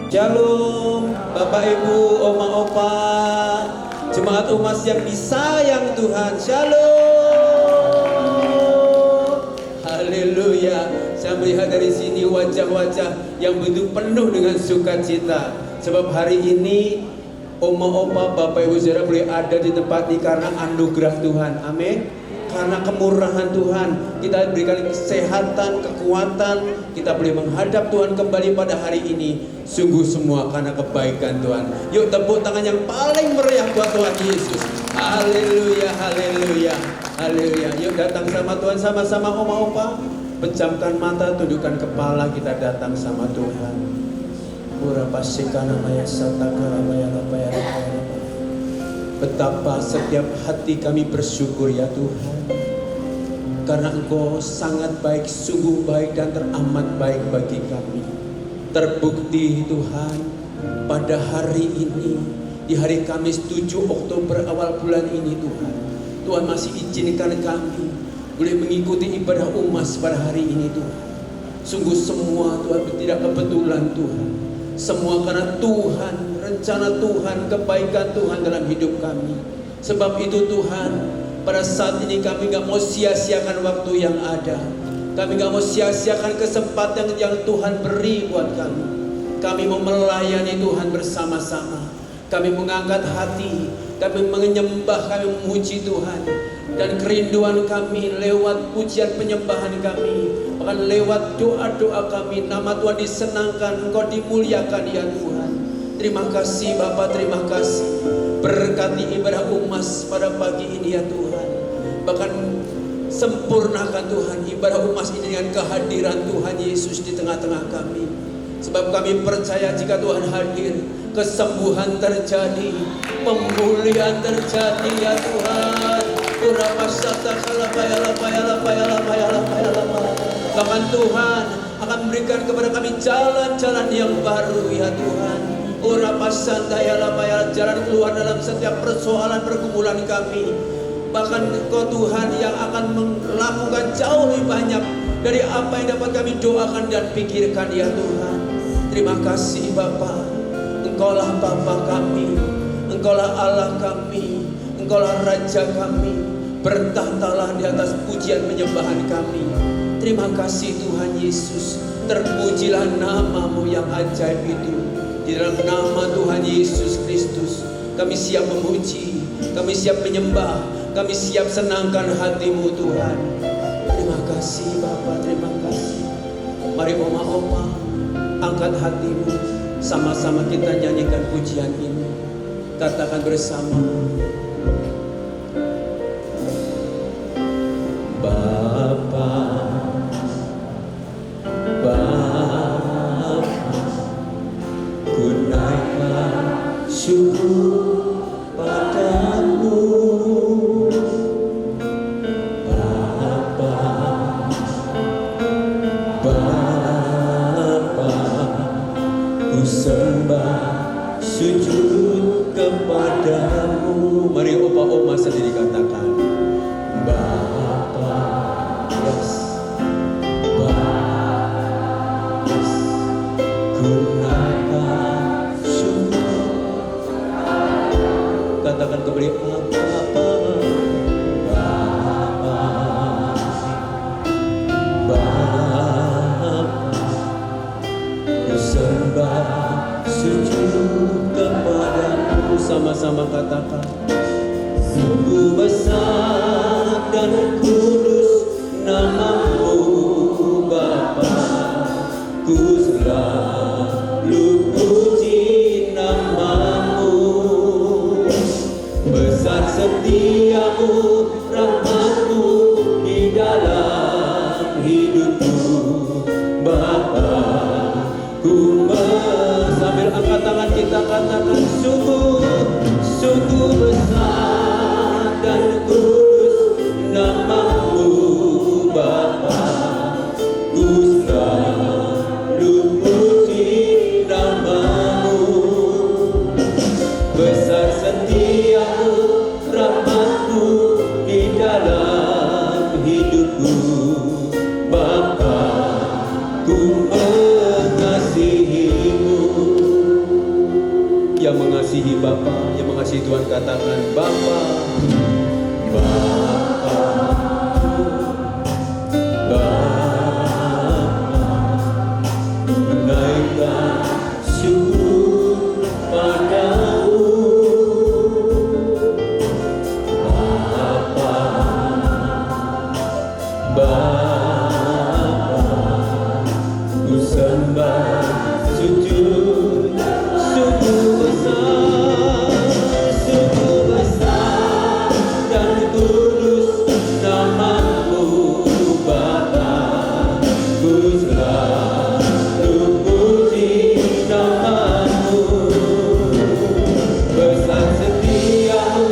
Shalom, Bapak Ibu, Oma Opa, jemaat umat yang disayang Tuhan. Shalom, haleluya. Saya melihat dari sini wajah-wajah yang begitu penuh dengan sukacita. Sebab hari ini Oma Opa, Bapak Ibu Saudara boleh ada di tempat ini karena anugerah Tuhan. Amin. Karena kemurahan Tuhan, kita diberikan kesehatan, kekuatan, kita boleh menghadap Tuhan kembali pada hari ini. Sungguh semua karena kebaikan Tuhan. Yuk tepuk tangan yang paling meriah buat Tuhan Yesus. Haleluya, haleluya, haleluya. Yuk datang sama Tuhan sama-sama Oma Opa. Pejamkan mata, tundukkan kepala, kita datang sama Tuhan. Betapa setiap hati kami bersyukur ya Tuhan, karena Engkau sangat baik, sungguh baik dan teramat baik bagi kami. Terbukti Tuhan, pada hari ini, di hari Kamis 7 Oktober awal bulan ini Tuhan, Tuhan masih izinkan kami boleh mengikuti ibadah umas pada hari ini Tuhan. Sungguh semua Tuhan tidak kebetulan Tuhan, semua karena Tuhan, rencana Tuhan, kebaikan Tuhan dalam hidup kami. Sebab itu Tuhan, pada saat ini kami gak mau sia-siakan waktu yang ada. Kami gak mau sia-siakan kesempatan yang Tuhan beri buat kami. Kami mau melayani Tuhan bersama-sama. Kami mengangkat hati, kami menyembah, kami memuji Tuhan. Dan kerinduan kami lewat pujian penyembahan kami, bahkan lewat doa-doa kami, nama Tuhan disenangkan, Engkau dimuliakan ya Tuhan. Terima kasih Bapa, terima kasih. Berkati ibadah umas pada pagi ini ya Tuhan. Bahkan sempurnakan Tuhan ibadah umas ini dengan kehadiran Tuhan Yesus di tengah-tengah kami. Sebab kami percaya jika Tuhan hadir, kesembuhan terjadi, pemulihan terjadi ya Tuhan. Bahkan Tuhan akan memberikan kepada kami jalan-jalan yang baru ya Tuhan. Jalan keluar dalam setiap persoalan pergumulan kami. Bahkan Engkau Tuhan yang akan melakukan jauh lebih banyak dari apa yang dapat kami doakan dan pikirkan ya Tuhan. Terima kasih Bapa. Engkaulah Bapa kami, Engkaulah Allah kami, Engkaulah Raja kami. Bertahtalah di atas pujian penyembahan kami. Terima kasih Tuhan Yesus. Terpujilah nama-Mu yang ajaib itu. Di dalam nama Tuhan Yesus Kristus, kami siap memuji, kami siap menyembah, kami siap senangkan hati-Mu Tuhan. Terima kasih Bapa, terima kasih. Mari Oma-Oma, angkat hatimu, sama-sama kita nyanyikan pujian ini. Katakan bersama, Bapa, Bapa, ku naikkan syukur padamu. Bapa, Bapa, ku sembah sujud kepadamu. Mari Opa-Oma sendiri katakan, Bapa, yes, Bapa, yes, ku naikkan syukur. Katakan kembali, Bapa, Bapa, Bapa, ku sembah sujud kepadamu. Sama-sama katakan, sungguh besar dan kudus nama-Mu Bapa, ku selalu puji nama-Mu. Besar setia-Mu, rahmat-Mu di dalam hidupku Bapa. Ku sambil angkat tangan kita katakan, sungguh besar dan kudus nama-Mu Bapa, ku selalu puji nama-Mu. Besar setia-Mu, rahmat-Mu di dalam hidupku Bapa, ku mengasihi-Mu. yang mengasihi Bapa, yang mengasihi Tuhan, katakan Bapa, Bapa, Bapa, menaikkan syukur padamu, Bapa, Bapa, ku sembah sujud, sungguh besar dan kudus namamu Bapa, ku selalu puji namamu. Besar setiamu,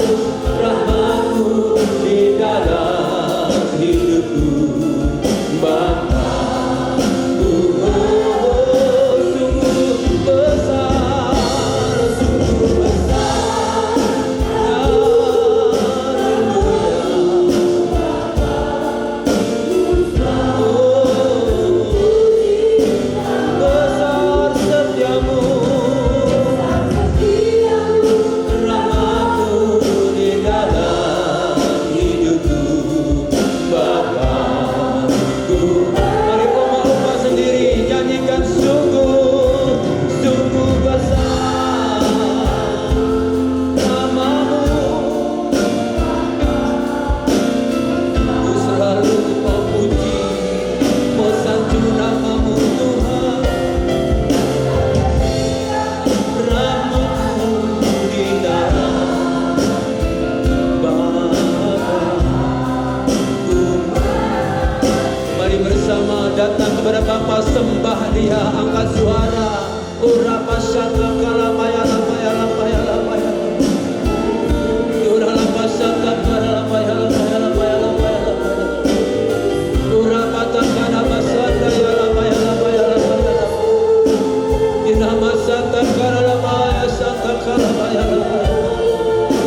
rahmatmu di dalam hidupku Bapa, sungguh besar, sungguh besar. Besar setiamu, rahmatmu di dalam hidupku Bapakku. Mari koma sendiri nyanyikan sungguh, sungguh besar namamu. Ku selalu memuji, mensanjung namamu Tuhan. Rahmatmu di dalam Bapakku. Mari bersama datang kepada Bapa, sembah Dia, angkat suara. Urapa syaka kalapaya lapaya lapaya lapaya. Urapa syaka kalapaya lapaya lapaya lapaya lapaya. Urapa takana basanda ya lapaya lapaya lapaya. Inama santa kalapaya santa kalapaya lapaya.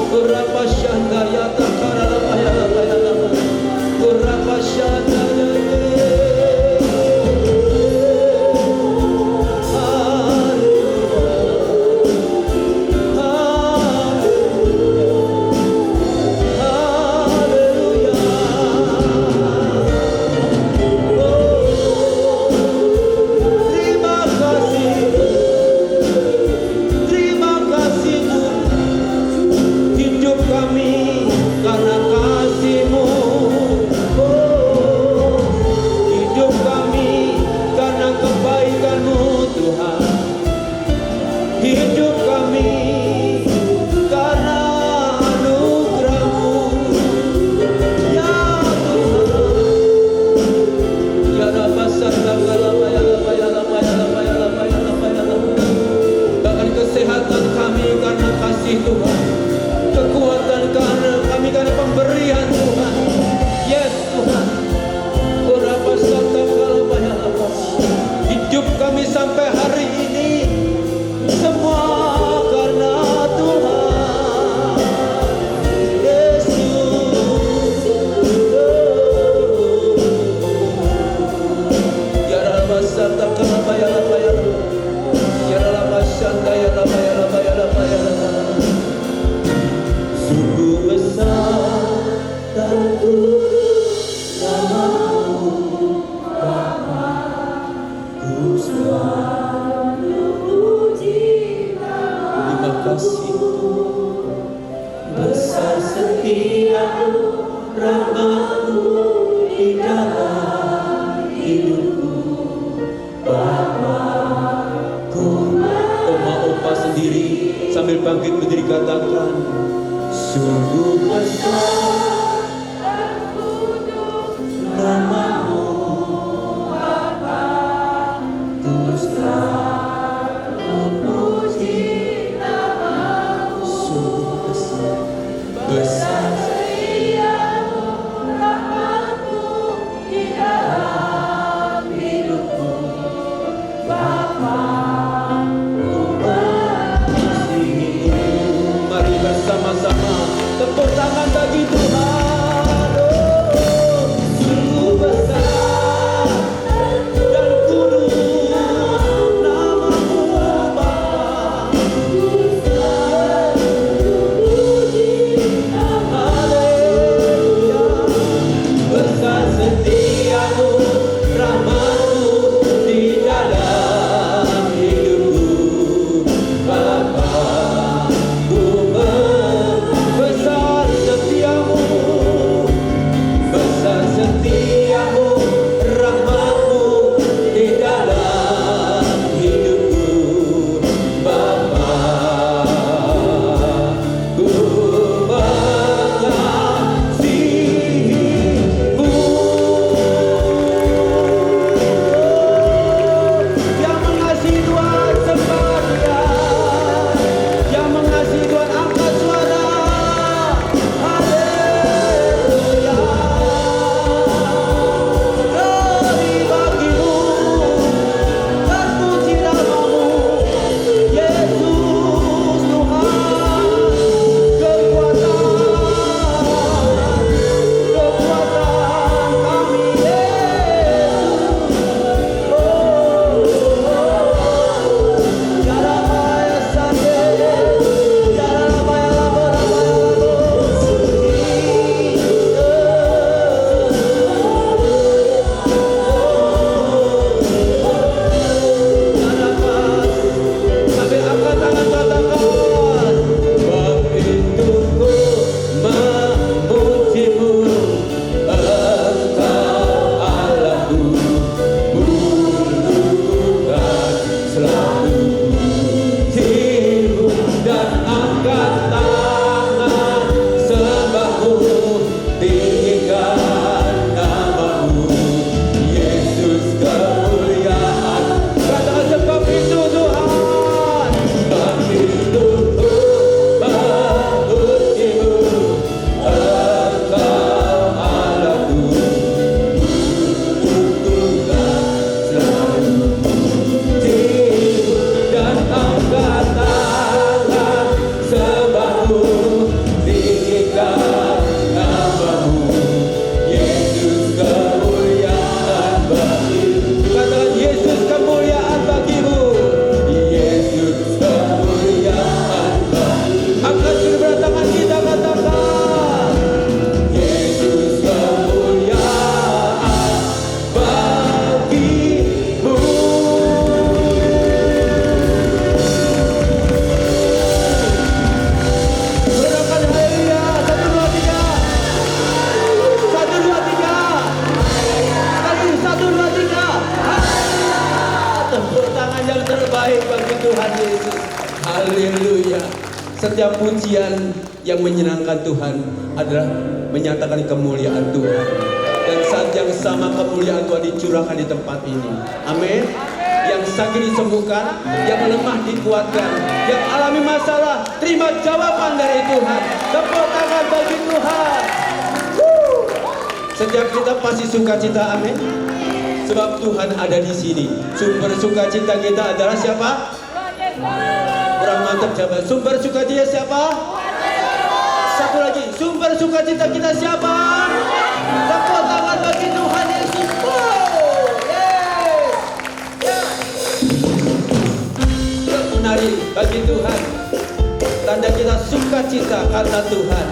Urapa syanda ya takara lapaya lapaya lapaya. Urapa syanda ya. Terima kasih Tuhan, hidup kami karena kasih-Mu. Oh, hidup kami karena kebaikan-Mu Tuhan. Hidup kami karena anugerah-Mu. Ya Tuhan, ya Rabbasanda kalapaya lapaya lapaya lapaya lapaya lapaya lapaya. Bahkan kesehatan kami karena kasih Tuhan, kekuatan karena kami karena pemberian Tuhan. Yes Tuhan. Urapasanda kalapaya lapaya. Hidup kami sampai hari ini semua karena Tuhan Yesus. Ya Rabbasanda kalapaya lapaya. Ya Rabbasanda ya lapaya lapaya lapaya lapaya. Sungguh besar dan kudus namamu Bapa, ku selalu puji namamu. Terima kasih Tuhan. Besar setiamu, rahmatmu di dalam hidupku Bapakku. Oma-opa sendiri sambil bangkit berdiri katakan sungguh besar dan kudus namamu Bapa, ku selalu puji namamu. Sungguh besar, besar setiamu, rahmatmu di dalam hidupku Bapa. Mari bersama-sama tepuk tangan bagi Tuhan. Oh, sungguh besar. baik bagi Tuhan Yesus. Haleluya. Setiap pujian yang menyenangkan Tuhan adalah menyatakan kemuliaan Tuhan. Dan saat yang sama kemuliaan Tuhan dicurahkan di tempat ini. Amin. Yang sakit disembuhkan, yang lemah dikuatkan, yang alami masalah terima jawaban dari Tuhan. Tepuk tangan bagi Tuhan. Setiap kita pasti sukacita, amin. Sebab Tuhan ada di sini. Sumber sukacita kita adalah siapa? Kurang mantap siapa? Sumber sukacita siapa? Satu lagi, sumber sukacita kita siapa? Tepuk tangan bagi Tuhan Yesus. Menari bagi Tuhan. Tanda kita sukacita karena Tuhan.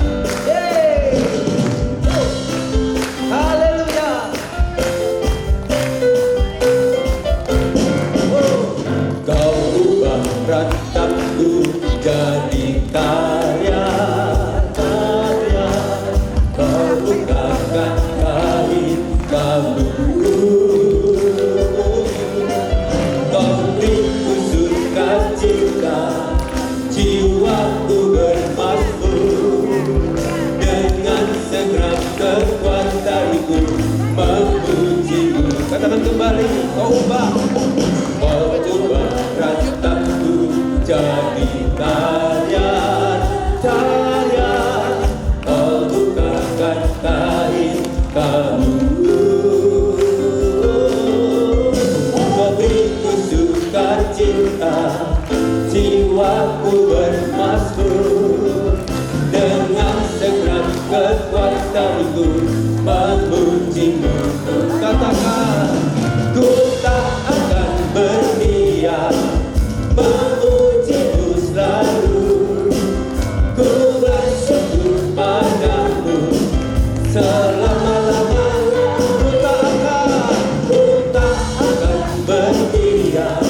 Haleluya. Kau ubah ratapku jadi karya. Kau bukakan kain kabutku. Kau beriku sukacita, jiwaku bermasmur. Dengan segenap kekuatanku memujimu. Katakan kembali, kau ubah ratapku jadi tarian. Kau bukakan kain kabutku. Kau beriku sukacita, jiwaku bermasmur. Dengan segenap kekuatanku memujimu. Katakan, ku tak akan berdiam, memujimu selalu. Ku bersyukur padamu selama-lamanya. Ku tak akan berdiam,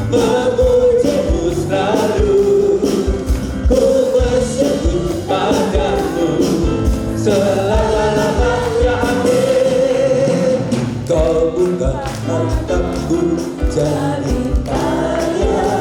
memujimu selalu. Ku bersyukur padamu selama-lamanya. Amin. Kau buka ratapku jadi karya.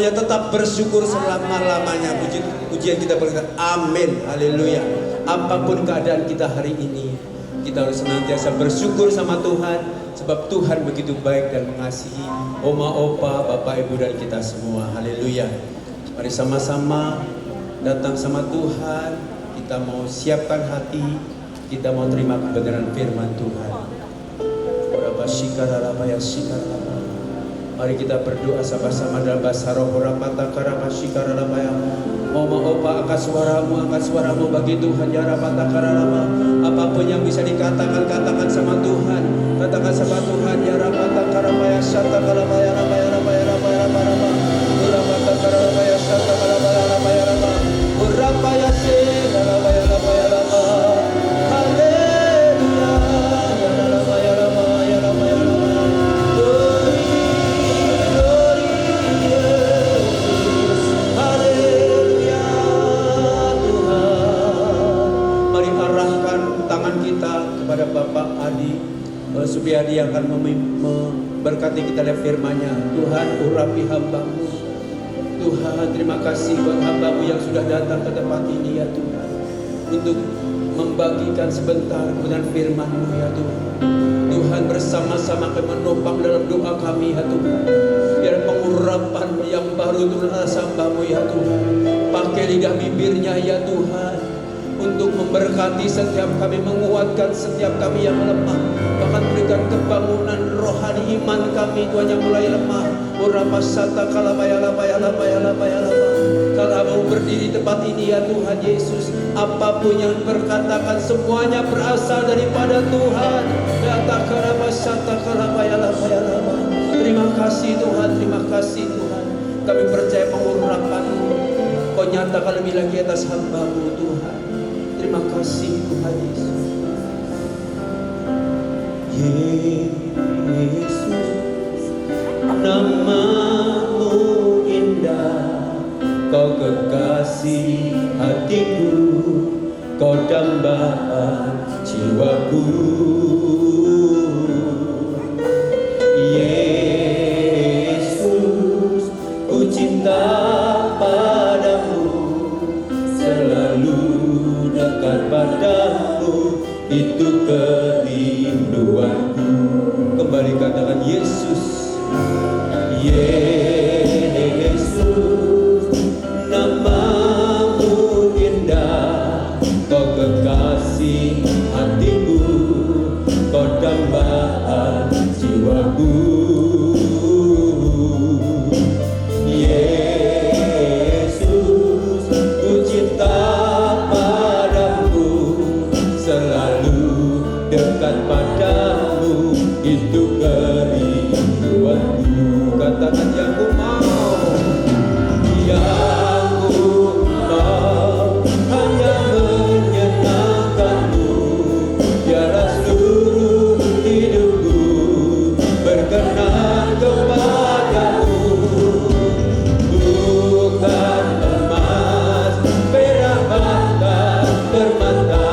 semuanya tetap bersyukur selama-lamanya. Pujian kita berkata amin, haleluya. Apapun keadaan kita hari ini, kita harus senantiasa bersyukur sama Tuhan, sebab Tuhan begitu baik dan mengasihi oma, opa, bapak, ibu dan kita semua. Haleluya. Mari sama-sama datang sama Tuhan. Kita mau siapkan hati, kita mau terima kebenaran firman Tuhan. Mari kita berdoa sama-sama dalam bahasa roh. Oma, opa, angkat suaramu bagi Tuhan. Ya Rapatakara. Apapun yang bisa dikatakan, katakan sama Tuhan. Katakan sama Tuhan. Ya Rapatakara Maya Sata Kalabaya Rabaya Rabaya Rabaya Rabaya Rabaya Rapatakara Rabaya Sata Kalabaya Rabaya Rabaya Rabaya Se Rabaya Rabaya Rabaya. Haleluya. Ya Rabaya Rabaya Rabaya Rabaya. Glory, Yesus. Haleluya Tuhan. Mari arahkan tangan kita kepada Bapak Adi Supriyadi yang akan memberkati kita dari firman-Nya. Tuhan, urapi hamba-Mu. Tuhan, terima kasih buat hamba-Mu yang sudah datang ke tempat ini ya Tuhan, untuk membagikan sebentar kebenaran firman-Mu ya Tuhan. Tuhan, bersama-sama kami menopang dalam doa kami ya Tuhan. Biar pengurapan yang baru turun atas hamba-Mu ya Tuhan. Pakai lidah bibirnya ya Tuhan, untuk memberkati setiap kami, menguatkan setiap kami yang lemah, bahkan berikan kebangunan rohani iman kami Tuhan yang mulai lemah. Urapasata kalabaya labaya labaya labaya labaya. Kalau mau berdiri tempat ini ya Tuhan Yesus, apapun yang berkatakan semuanya berasal daripada Tuhan. Yatakarabasata kalabaya labaya labaya. Terima kasih Tuhan, terima kasih Tuhan. Kami percaya pengurapan-Mu Kau nyatakan lebih lagi atas hamba-Mu Tuhan. Terima kasih Tuhan Yesus. Yesus, nama-Mu indah, Kau kekasih hatiku, Kau dambaan jiwaku. Yesus, ku cinta padamu, selalu dekat padamu, itu kerinduanku. Kembali katakan Yesus. Yesus, nama-Mu indah, Kau kekasih hatiku, Kau dambaan jiwaku. Yesus, ku cinta padamu, selalu dekat padamu, itu kerinduanku. Katakan yang ku mau, yang ku mau hanya menyenangkan-Mu. Biarlah seluruh hidupku berkenan kepada-Mu. Bukan emas, perak, bahkan permata,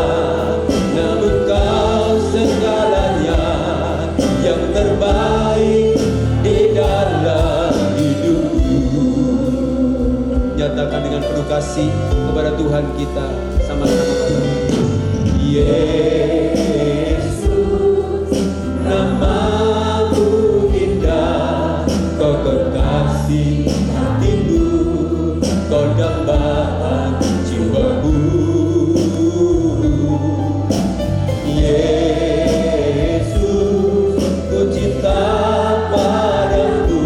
namun Kau segalanya yang terbaik di dalam hidupku. Nyatakan dengan penuh kasih kepada Tuhan kita sama-sama katakan. Yesus, nama-Mu indah, Kau kekasih hatiku, Kau dambaan jiwaku. Yesus, ku cinta padamu,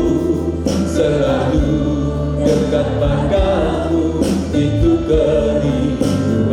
selalu dekat padamu, itu kerinduanku.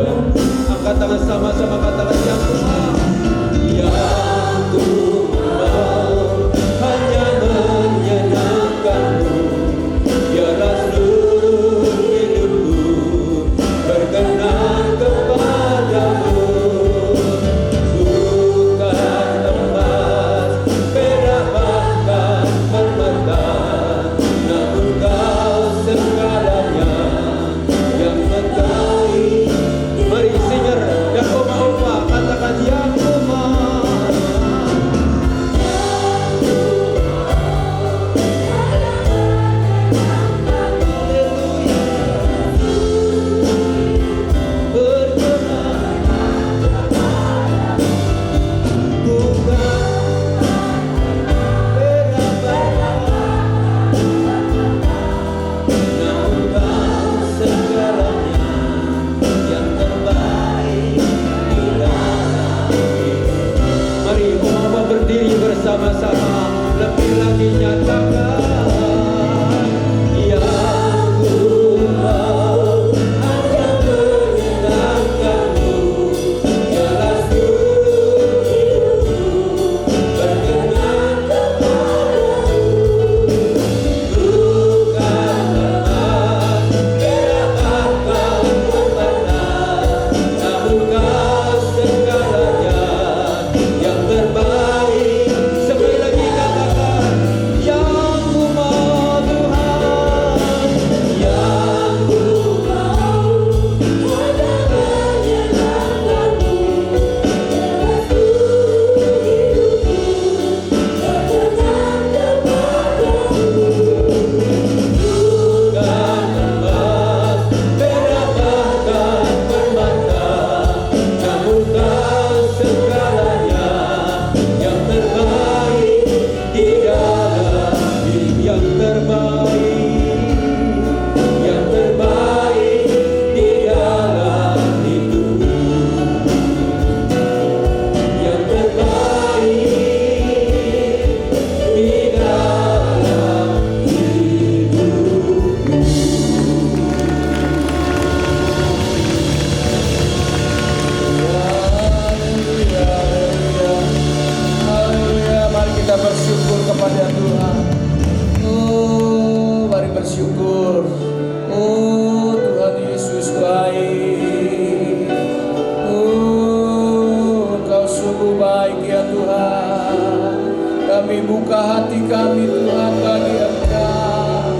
kami Tuhan bagi Engkau.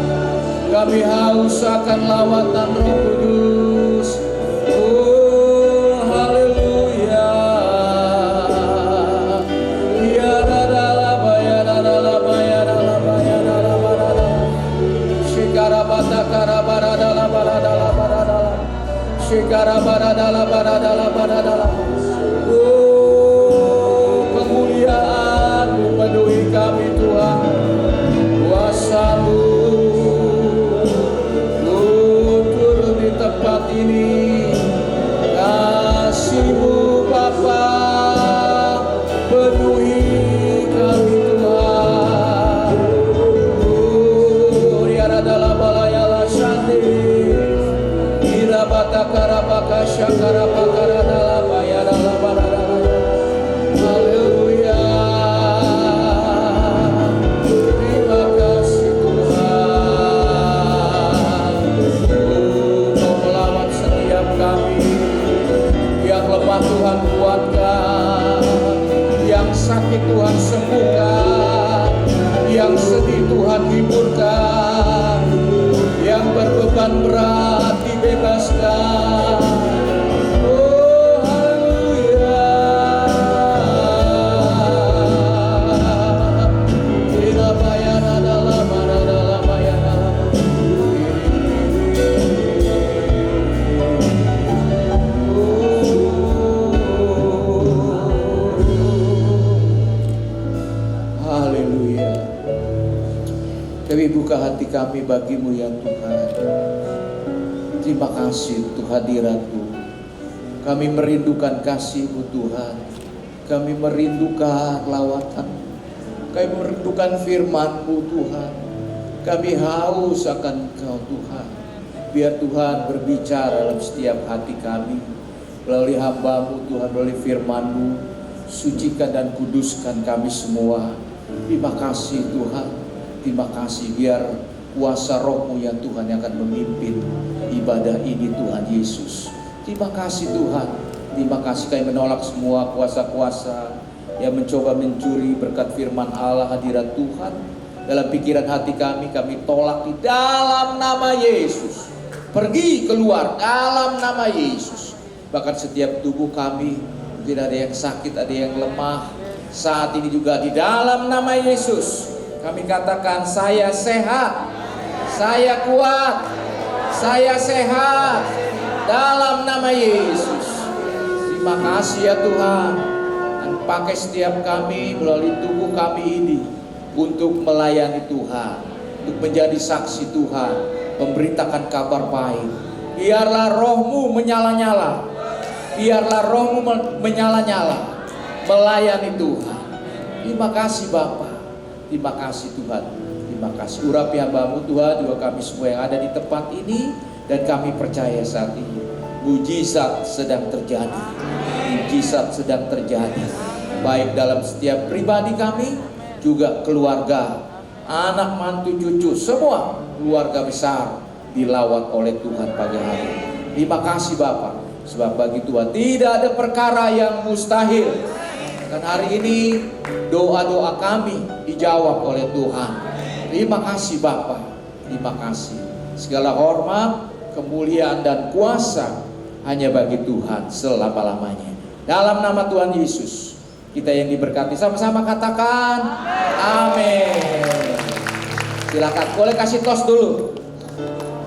Kami haus akan lawatan Roh Kudus. Oh haleluya. Ya dadalaba ya dadalaba ya dadalaba ya dadalaba. Shikarabata karabaradala baradala baradala. Shikarabaradala baradala baradala. Oh kemuliaan-Mu penuhi kami Tuhan. Kuasa-Mu turun di tempat ini. Kasih-Mu Bapa penuhi kami Tuhan. Riara dalam balaya la shante. Ira bata karabaka syakara bakara dalam baya dalam barada. Haleluya. Terima kasih Tuhan. Kau melawat setiap kami. Yang lemah Tuhan kuatkan. Yang sakit Tuhan sembuhkan. Yang sedih Tuhan hiburkan. Yang berbeban berat dibebaskan. Oh haleluya. Tidak bayar dalam bayar dalam. Haleluya. Kami buka hati kami bagi-Mu ya Tuhan. Terima kasih untuk hadirat-Mu. Kami merindukan kasih-Mu Tuhan. Kami merindukan lawatan. Kami merindukan firman-Mu Tuhan. Kami haus akan Engkau Tuhan. Biar Tuhan berbicara dalam setiap hati kami. Melalui hamba-Mu Tuhan, melalui firman-Mu. Sucikan dan kuduskan kami semua. Terima kasih Tuhan. Terima kasih biar kuasa Roh-Mu ya Tuhan yang akan memimpin ibadah ini Tuhan Yesus. Terima kasih Tuhan. Terima kasih kami menolak semua kuasa-kuasa yang mencoba mencuri berkat firman Allah, hadirat Tuhan dalam pikiran hati kami tolak di dalam nama Yesus. Pergi keluar dalam nama Yesus. Bahkan setiap tubuh kami, mungkin ada yang sakit, ada yang lemah. Saat ini juga di dalam nama Yesus kami katakan, saya sehat, saya kuat, saya sehat dalam nama Yesus. Terima kasih ya Tuhan. Dan pakai setiap kami melalui tubuh kami ini untuk melayani Tuhan, untuk menjadi saksi Tuhan, memberitakan kabar baik. Biarlah Roh-Mu menyala-nyala, biarlah Roh-Mu menyala-nyala, melayani Tuhan. Terima kasih Bapa. Terima kasih Tuhan. Terima kasih. Urapi hamba-Mu Tuhan, juga kami semua yang ada di tempat ini. Dan kami percaya saat ini mujizat sedang terjadi. Mujizat sedang terjadi. Baik dalam setiap pribadi kami, juga keluarga, anak, mantu, cucu, semua keluarga besar dilawat oleh Tuhan pagi hari. Terima kasih Bapak. Sebab bagi Tuhan tidak ada perkara yang mustahil. Dan hari ini doa-doa kami dijawab oleh Tuhan. Terima kasih Bapa. Terima kasih. Segala hormat, kemuliaan dan kuasa hanya bagi Tuhan selama-lamanya. Dalam nama Tuhan Yesus, kita yang diberkati sama-sama katakan amin. Silakan, boleh kasih tos dulu.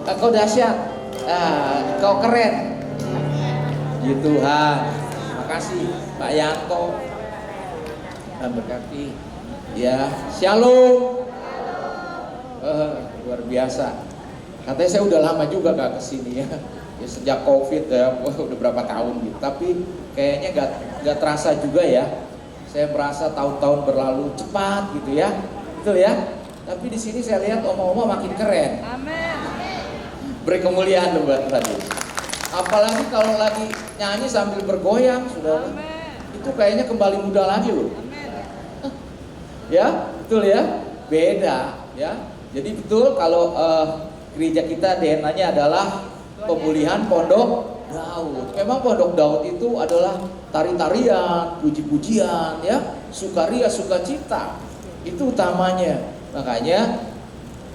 Kau dahsyat. Kau keren. Ya Tuhan. Makasih Pak Yanto. Berkati ya, shalom. Luar biasa. Katanya saya udah lama juga gak kesini ya. Ya sejak COVID ya, udah berapa tahun gitu. Tapi kayaknya gak terasa juga ya. Saya merasa tahun-tahun berlalu cepat gitu ya. Betul ya. Tapi di sini saya lihat oma-oma makin keren. Amin. Beri kemuliaan buat tadi. Apalagi kalau lagi nyanyi sambil bergoyang, saudara. Itu kayaknya kembali muda lagi loh. Ya, betul ya, beda ya. Jadi betul kalau gereja kita DNA-nya adalah pemulihan Pondok Daud. Memang Pondok Daud itu adalah tari-tarian, puji-pujian ya, sukaria, sukacita. Itu utamanya. Makanya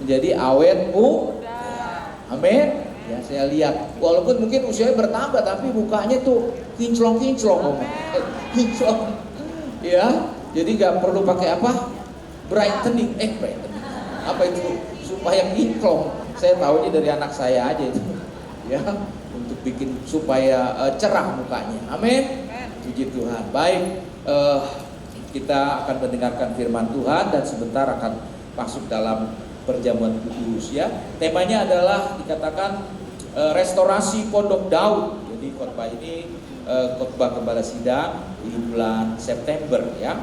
menjadi awet muda. Amin. Ya, saya lihat walaupun mungkin usianya bertambah tapi mukanya tuh kinclong-kinclong. Kinclong. Ya, jadi nggak perlu pakai apa? Brightening. Brightening. Apa itu? Supaya kinclong. Saya tahunya dari anak saya aja itu. Ya, untuk bikin supaya cerah mukanya. Amin. Puji Tuhan. Baik, kita akan mendengarkan firman Tuhan dan sebentar akan masuk dalam perjamuan kudus ya. Temanya adalah dikatakan restorasi Pondok Daud. Jadi khotbah ini khotbah Gembala Sidang di bulan September ya.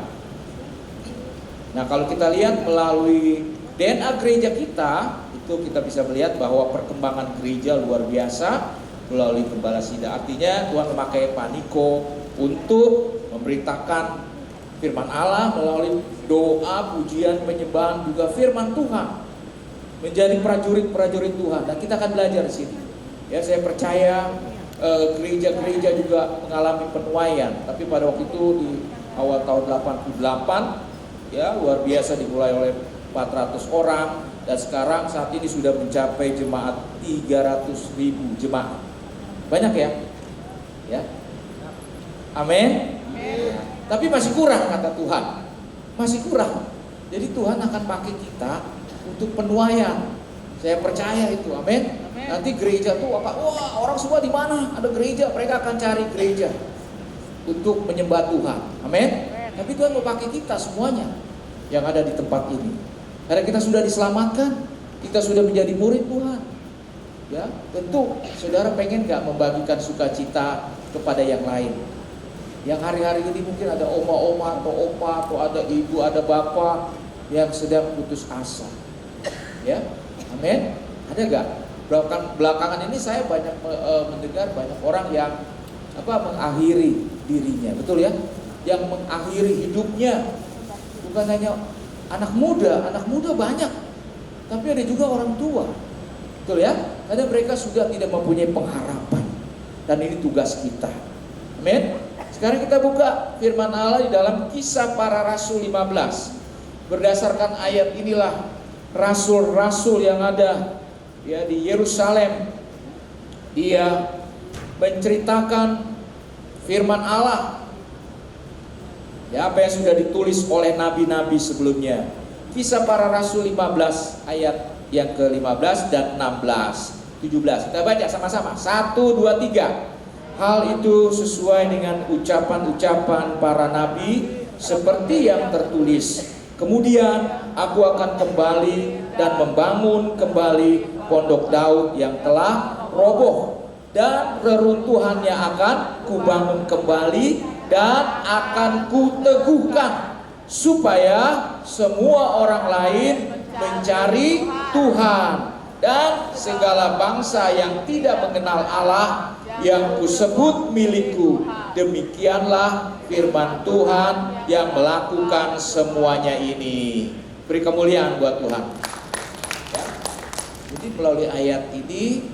Nah, kalau kita lihat melalui DNA gereja kita, itu kita bisa melihat bahwa perkembangan gereja luar biasa melalui Gembala Sidang. Artinya Tuhan memakai Pak Niko untuk memberitakan firman Allah melalui doa, pujian, penyembahan, juga firman Tuhan. Menjadi prajurit-prajurit Tuhan, dan kita akan belajar di sini. Ya, saya percaya gereja-gereja juga mengalami penuaian, tapi pada waktu itu di awal tahun 88 ya luar biasa dimulai oleh 400 orang dan sekarang saat ini sudah mencapai jemaat 300.000 jemaat. Banyak ya? Ya. Amin. Ya. Tapi masih kurang kata Tuhan. Masih kurang. Jadi Tuhan akan pakai kita untuk penuaian. Saya percaya itu. Amin. Nanti gereja tuh apa? Wah, orang semua di mana? Ada gereja, mereka akan cari gereja untuk menyembah Tuhan. Amin. Tapi Tuhan mau pakai kita semuanya yang ada di tempat ini. Karena kita sudah diselamatkan, kita sudah menjadi murid Tuhan. Ya, tentu saudara pengen gak membagikan sukacita kepada yang lain. Yang hari-hari ini mungkin ada oma-oma atau opa atau ada ibu, ada bapak yang sedang putus asa. Ya, amin. Ada gak? Belakangan ini saya banyak mendengar banyak orang yang mengakhiri dirinya, betul ya? Yang mengakhiri hidupnya. Bukan hanya anak muda banyak, tapi ada juga orang tua, betul ya? Karena mereka sudah tidak mempunyai pengharapan, dan ini tugas kita. Amin. Sekarang kita buka firman Allah di dalam Kisah Para Rasul 15. Berdasarkan ayat inilah rasul-rasul yang ada ya di Yerusalem, dia menceritakan firman Allah. Ya, apa yang sudah ditulis oleh nabi-nabi sebelumnya. Kisah Para Rasul 15 ayat yang ke-15 dan 16, 17. Kita baca sama-sama. 1, 2, 3. Hal itu sesuai dengan ucapan-ucapan para nabi seperti yang tertulis. Kemudian aku akan kembali dan membangun kembali Pondok Daud yang telah roboh, dan reruntuhannya akan kubangun kembali dan akan kuteguhkan, supaya semua orang lain mencari Tuhan, dan segala bangsa yang tidak mengenal Allah yang kusebut milikku. Demikianlah firman Tuhan yang melakukan semuanya ini. Beri kemuliaan buat Tuhan ya. Jadi melalui ayat ini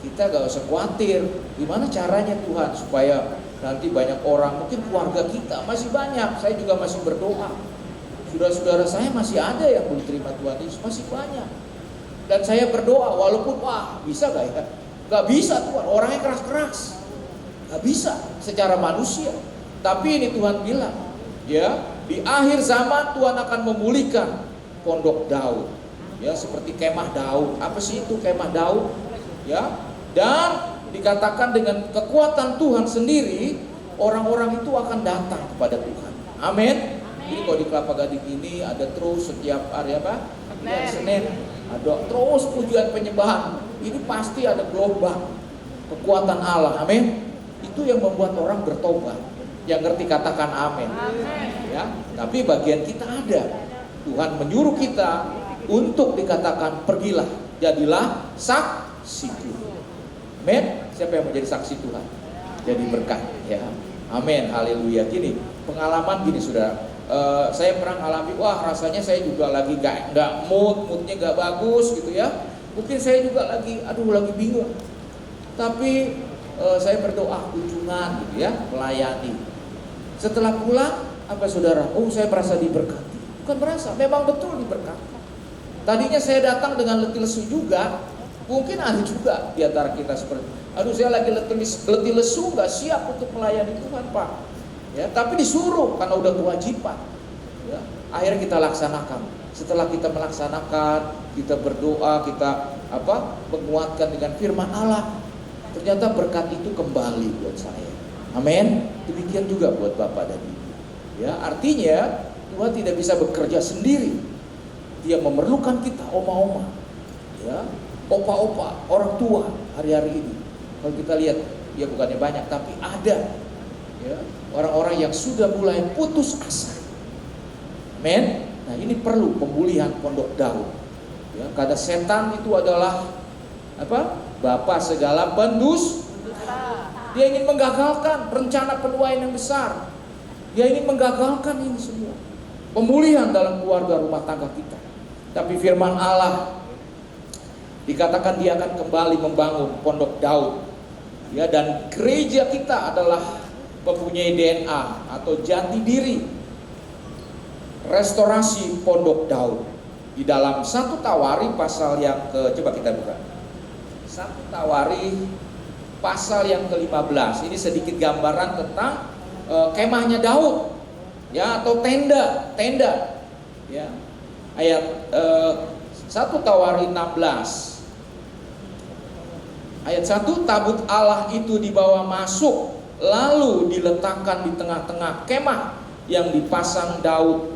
kita gak usah khawatir gimana caranya Tuhan supaya nanti banyak orang, mungkin keluarga kita masih banyak. Saya juga masih berdoa. Saudara-saudara saya masih ada yang belum terima Tuhan Yesus, masih banyak. Dan saya berdoa walaupun bisa gak ya? Gak bisa Tuhan, orangnya keras-keras. Gak bisa secara manusia. Tapi ini Tuhan bilang, ya, di akhir zaman Tuhan akan memulihkan Pondok Daud. Ya, seperti kemah Daud. Apa sih itu kemah Daud? Ya, dan dikatakan dengan kekuatan Tuhan sendiri, orang-orang itu akan datang kepada Tuhan. Amin. Jadi kalau di Kelapa Gading ini ada terus setiap hari Senin ada terus pujian penyembahan. Ini pasti ada gelombang kekuatan Allah. Amin. Itu yang membuat orang bertobat. Yang ngerti katakan amin. Ya, tapi bagian kita ada. Tuhan menyuruh kita untuk dikatakan pergilah, jadilah saksiku. Amin. Siapa yang menjadi saksi Tuhan? Jadi berkat ya. Amin. Haleluya. Gini, pengalaman gini Saudara. Saya pernah ngalami, rasanya saya juga lagi nggak moodnya nggak bagus gitu ya. Mungkin saya juga lagi bingung. Tapi saya berdoa kunjungan gitu ya, melayani. Setelah pulang, apa saudara? Saya merasa diberkati. Bukan berasa, memang betul diberkati. Tadinya saya datang dengan letih lesu juga, mungkin ada juga di antara kita seperti, aduh saya lagi letih lesu, nggak siap untuk melayani Tuhan Pak. Ya, tapi disuruh karena udah kewajiban. Ya, akhirnya kita laksanakan. Setelah kita melaksanakan, kita berdoa, kita menguatkan dengan firman Allah. Ternyata berkat itu kembali buat saya. Amin. Demikian juga buat Bapak dan Ibu. Ya, artinya Tuhan tidak bisa bekerja sendiri. Dia memerlukan kita, oma-oma, ya, opa-opa, orang tua hari-hari ini. Kalau kita lihat, ya bukannya banyak, tapi ada, ya, orang-orang yang sudah mulai putus asa. Amin. Nah, ini perlu pemulihan Pondok Daud. Ya, karena setan itu adalah Bapa segala pendusta. Dia ingin menggagalkan rencana penuaian yang besar. Dia ingin menggagalkan ini semua. Pemulihan dalam keluarga rumah tangga kita. Tapi firman Allah dikatakan dia akan kembali membangun Pondok Daud. Ya, dan gereja kita adalah mempunyai DNA atau jati diri restorasi Pondok Daud. Di dalam 1 Tawari pasal yang coba kita buka. 1 Tawari pasal yang ke-15. Ini sedikit gambaran tentang kemahnya Daud, ya, atau tenda, ya. Ayat 1 Tawari 16. Ayat 1, tabut Allah itu dibawa masuk, lalu diletakkan di tengah-tengah kemah yang dipasang Daud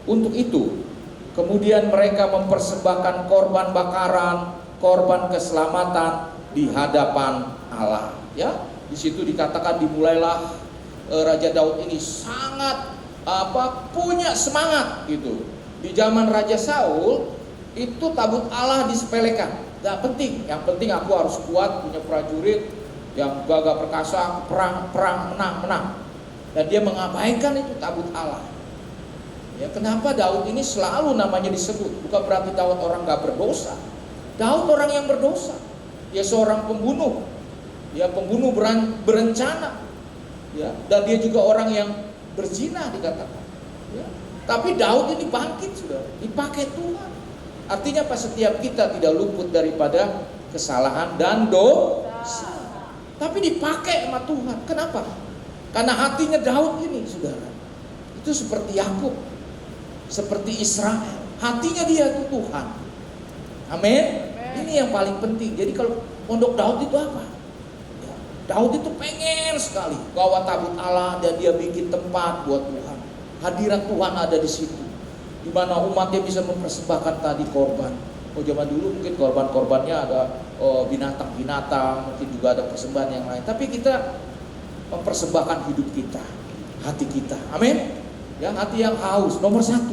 untuk itu. Kemudian mereka mempersembahkan korban bakaran, korban keselamatan di hadapan Allah. Ya, di situ dikatakan dimulailah Raja Daud ini sangat punya semangat gitu. Di zaman Raja Saul itu tabut Allah disepelekan, gak penting. Yang penting aku harus kuat, punya prajurit yang gagah perkasa, perang menang. Dan dia mengabaikan itu tabut Allah. Ya, kenapa Daud ini selalu namanya disebut? Bukan berarti Daud orang gak berdosa. Daud orang yang berdosa. Dia seorang pembunuh. Ya, pembunuh berencana. Ya, dan dia juga orang yang berzina dikatakan. Ya. Tapi Daud ini bangkit sudah, dipakai Tuhan. Artinya apa? Setiap kita tidak luput daripada kesalahan dan dosa. Tapi dipakai sama Tuhan. Kenapa? Karena hatinya Daud ini, saudara, itu seperti Yakub, seperti Israel. Hatinya dia itu Tuhan. Amin. Ini yang paling penting. Jadi kalau Pondok Daud itu apa? Ya, Daud itu pengen sekali bawa tabut Allah dan dia bikin tempat buat Tuhan. Hadirat Tuhan ada di situ, di mana umatnya bisa mempersembahkan tadi korban. Oh, zaman dulu mungkin korban-korbannya ada binatang-binatang, mungkin juga ada persembahan yang lain. Tapi kita mempersembahkan hidup kita, hati kita. Amin. Ya, hati yang haus nomor 1.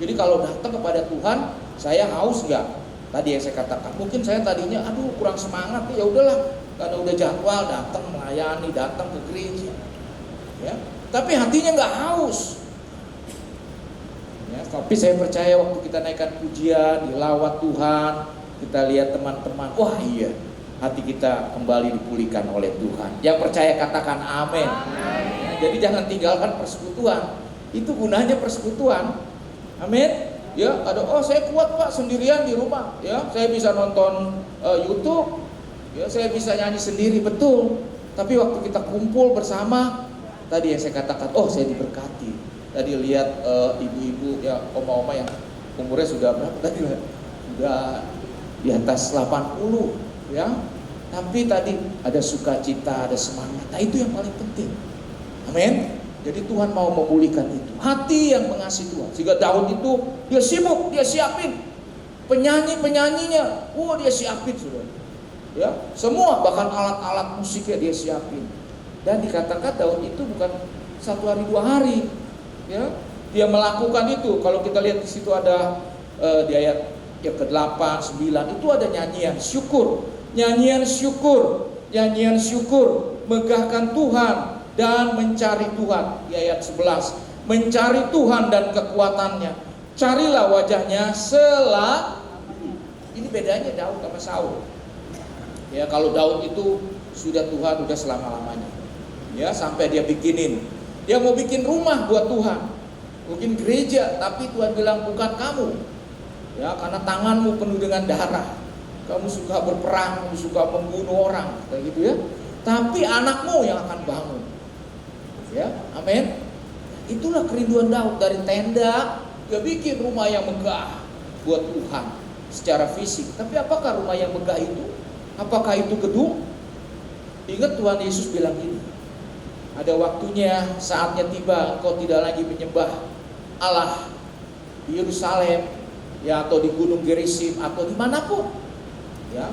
Jadi kalau datang kepada Tuhan, saya haus nggak? Tadi yang saya katakan, mungkin saya tadinya aduh kurang semangat, ya udahlah, karena udah jadwal datang melayani, datang ke gereja. Ya, tapi hatinya nggak haus. Ya, tapi saya percaya waktu kita naikkan pujian, dilawat Tuhan, kita lihat teman-teman, wah iya, hati kita kembali dipulihkan oleh Tuhan. Yang percaya katakan amin. Ya, jadi jangan tinggalkan persekutuan. Itu gunanya persekutuan. Amin. Ya, ada saya kuat Pak sendirian di rumah. Ya, saya bisa nonton YouTube. Ya, saya bisa nyanyi sendiri, betul. Tapi waktu kita kumpul bersama, tadi yang saya katakan, saya diberkati. Tadi lihat ibu-ibu, ya, oma-oma yang umurnya sudah berapa tadi? Sudah di atas 80, ya. Tapi tadi ada sukacita, ada semangat. Nah, itu yang paling penting. Amin. Jadi Tuhan mau memulihkan itu. Hati yang mengasihi Tuhan. Sehingga Daud itu dia sibuk, dia siapin penyanyi-penyanyinya. Dia siapin sudah. Ya, semua bahkan alat-alat musiknya dia siapin. Dan dikatakan Daud itu bukan 1 hari 2 hari. Ya, dia melakukan itu. Kalau kita lihat di situ ada di ayat yang ke-8, 9 itu ada nyanyian syukur. Nyanyian syukur, megahkan Tuhan dan mencari Tuhan. Di ayat 11, mencari Tuhan dan kekuatannya, carilah wajahnya ini bedanya Daud sama Saul. Ya, kalau Daud itu sudah Tuhan, sudah selama-lamanya. Ya, sampai dia mau bikin rumah buat Tuhan. Mungkin gereja, tapi Tuhan bilang bukan kamu. Ya, karena tanganmu penuh dengan darah. Kamu suka berperang, kamu suka membunuh orang, kayak gitu ya. Tapi anakmu yang akan bangun. Ya, amin. Itulah kerinduan Daud, dari tenda dia bikin rumah yang megah buat Tuhan secara fisik. Tapi apakah rumah yang megah itu? Apakah itu gedung? Ingat Tuhan Yesus bilang gini, ada waktunya, saatnya tiba, engkau tidak lagi menyembah Allah di Yerusalem, ya, atau di Gunung Gerizim, atau dimanapun, ya.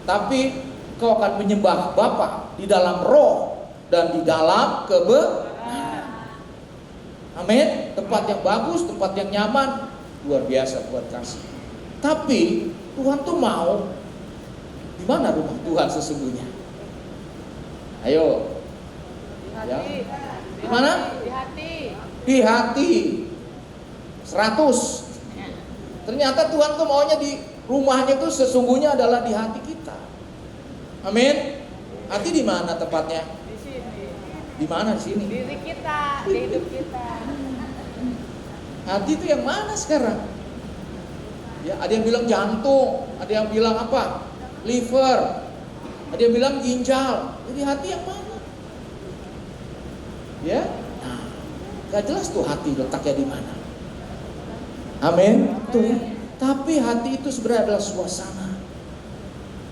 Tapi kau akan menyembah Bapa di dalam roh dan di dalam kebenaran. Amin. Tempat yang bagus, tempat yang nyaman, luar biasa buat kasih. Tapi Tuhan tuh mau, di mana rumah Tuhan sesungguhnya? Ayo. Di hati. Ya. Di mana? Di hati. Di hati. 100. Ternyata Tuhan tuh maunya di rumahnya tuh sesungguhnya adalah di hati kita. Amin. Hati di mana tempatnya? Di sini. Di mana di sini? Diri kita, di hidup kita. Hati itu yang mana sekarang? Ya, ada yang bilang jantung, ada yang bilang apa? Liver, ada yang bilang ginjal. Jadi hati yang mana? Ya, nah, gak jelas tuh hati letaknya di mana. Amin. Tuh ya. Tapi hati itu sebenarnya adalah suasana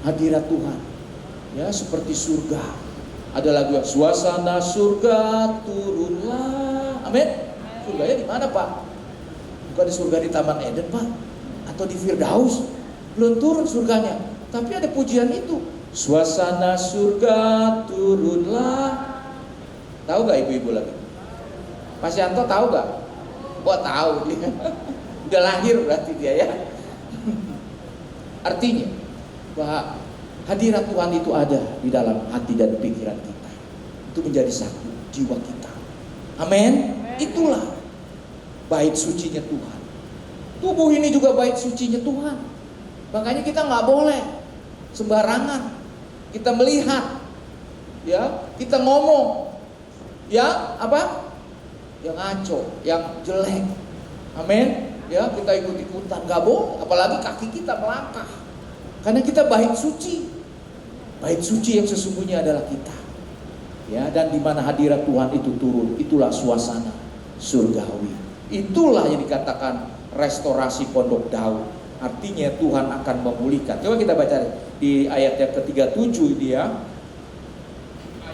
hadirat Tuhan. Ya, seperti surga. Ada lagu suasana surga turunlah. Amin. Surganya di mana, Pak? Bukan di surga di Taman Eden, Pak, atau di Firdaus. Belum turun surganya. Tapi ada pujian itu. Suasana surga turunlah. Tahu gak ibu-ibu lagi? Pak Yanto tahu gak? Wah, tahu dia. Udah lahir berarti dia, ya. Artinya bahwa hadirat Tuhan itu ada di dalam hati dan pikiran kita. Itu menjadi satu jiwa kita. Amin. Itulah bait sucinya Tuhan. Tubuh ini juga bait sucinya Tuhan. Makanya kita nggak boleh sembarangan kita melihat, ya, kita ngomong, ya apa, yang ngaco, yang jelek. Amin. Ya, kita ikut-ikutan, nggak boleh. Apalagi kaki kita melangkah. Karena kita bait suci. Bait suci yang sesungguhnya adalah kita. Ya, dan di mana hadirat Tuhan itu turun, itulah suasana surgawi. Itulah yang dikatakan restorasi Pondok Daud. Artinya Tuhan akan memulihkan. Coba kita baca di ayat yang ke-37 dia.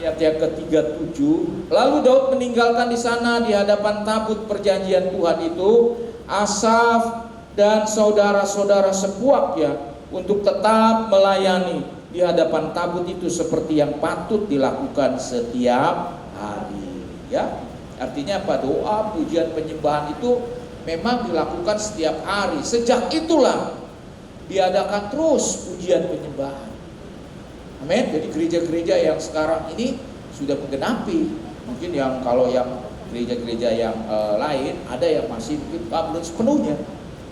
Ayat yang ke-37. Lalu Daud meninggalkan di sana di hadapan tabut perjanjian Tuhan itu Asaf dan saudara-saudara sepuaknya untuk tetap melayani di hadapan tabut itu seperti yang patut dilakukan setiap hari. Ya. Artinya apa? Doa, pujian, penyembahan itu memang dilakukan setiap hari. Sejak itulah diadakan terus pujian penyembahan. Amin. Jadi gereja-gereja yang sekarang ini sudah menggenapi. Mungkin yang kalau yang gereja-gereja yang lain ada yang masih mungkin belum sepenuhnya,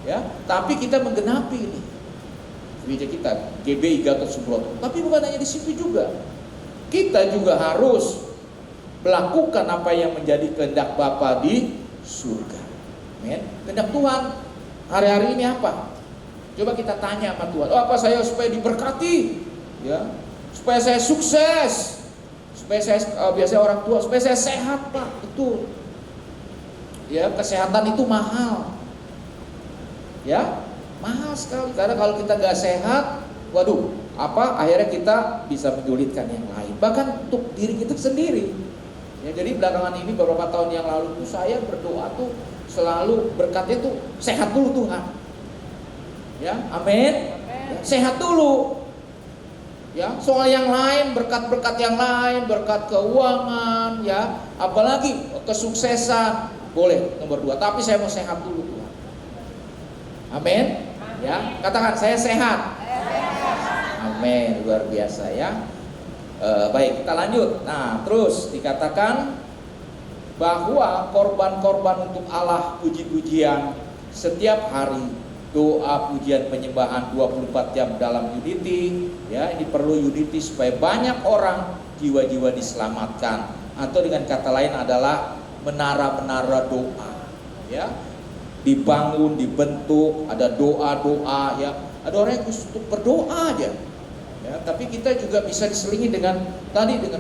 ya. Tapi kita menggenapi ini. Gereja kita GBI Gatot Subroto. Tapi bukan hanya di situ juga. Kita juga harus melakukan apa yang menjadi kehendak Bapa di surga. Amin. Kehendak Tuhan hari-hari ini apa? Coba kita tanya sama Tuhan. Oh, apa saya supaya diberkati? Ya. Supaya saya sukses. Supaya saya biasanya orang tua, supaya saya sehat, Pak. Betul. Ya, kesehatan itu mahal. Ya, mahal sekali. Karena kalau kita nggak sehat, waduh, akhirnya kita bisa menyulitkan yang lain. Bahkan untuk diri kita sendiri. Ya, jadi belakangan ini beberapa tahun yang lalu tuh saya berdoa tuh selalu berkatnya tuh sehat dulu Tuhan. Ya, amin. Ya, sehat dulu. Ya, soal yang lain, berkat-berkat yang lain, berkat keuangan, ya, apalagi kesuksesan, boleh nomor 2. Tapi saya mau sehat dulu Tuhan. Amin. Ya, katakan saya sehat. Amin, luar biasa ya. Baik, kita lanjut. Nah, terus dikatakan bahwa korban-korban untuk Allah puji-pujian setiap hari, doa, pujian, penyembahan 24 jam dalam unity, ya, ini perlu unity supaya banyak orang jiwa-jiwa diselamatkan. Atau dengan kata lain adalah menara-menara doa. Ya, dibangun, dibentuk, ada doa-doa ya. Ada orang yang khusus untuk berdoa aja. Ya, tapi kita juga bisa diselingi dengan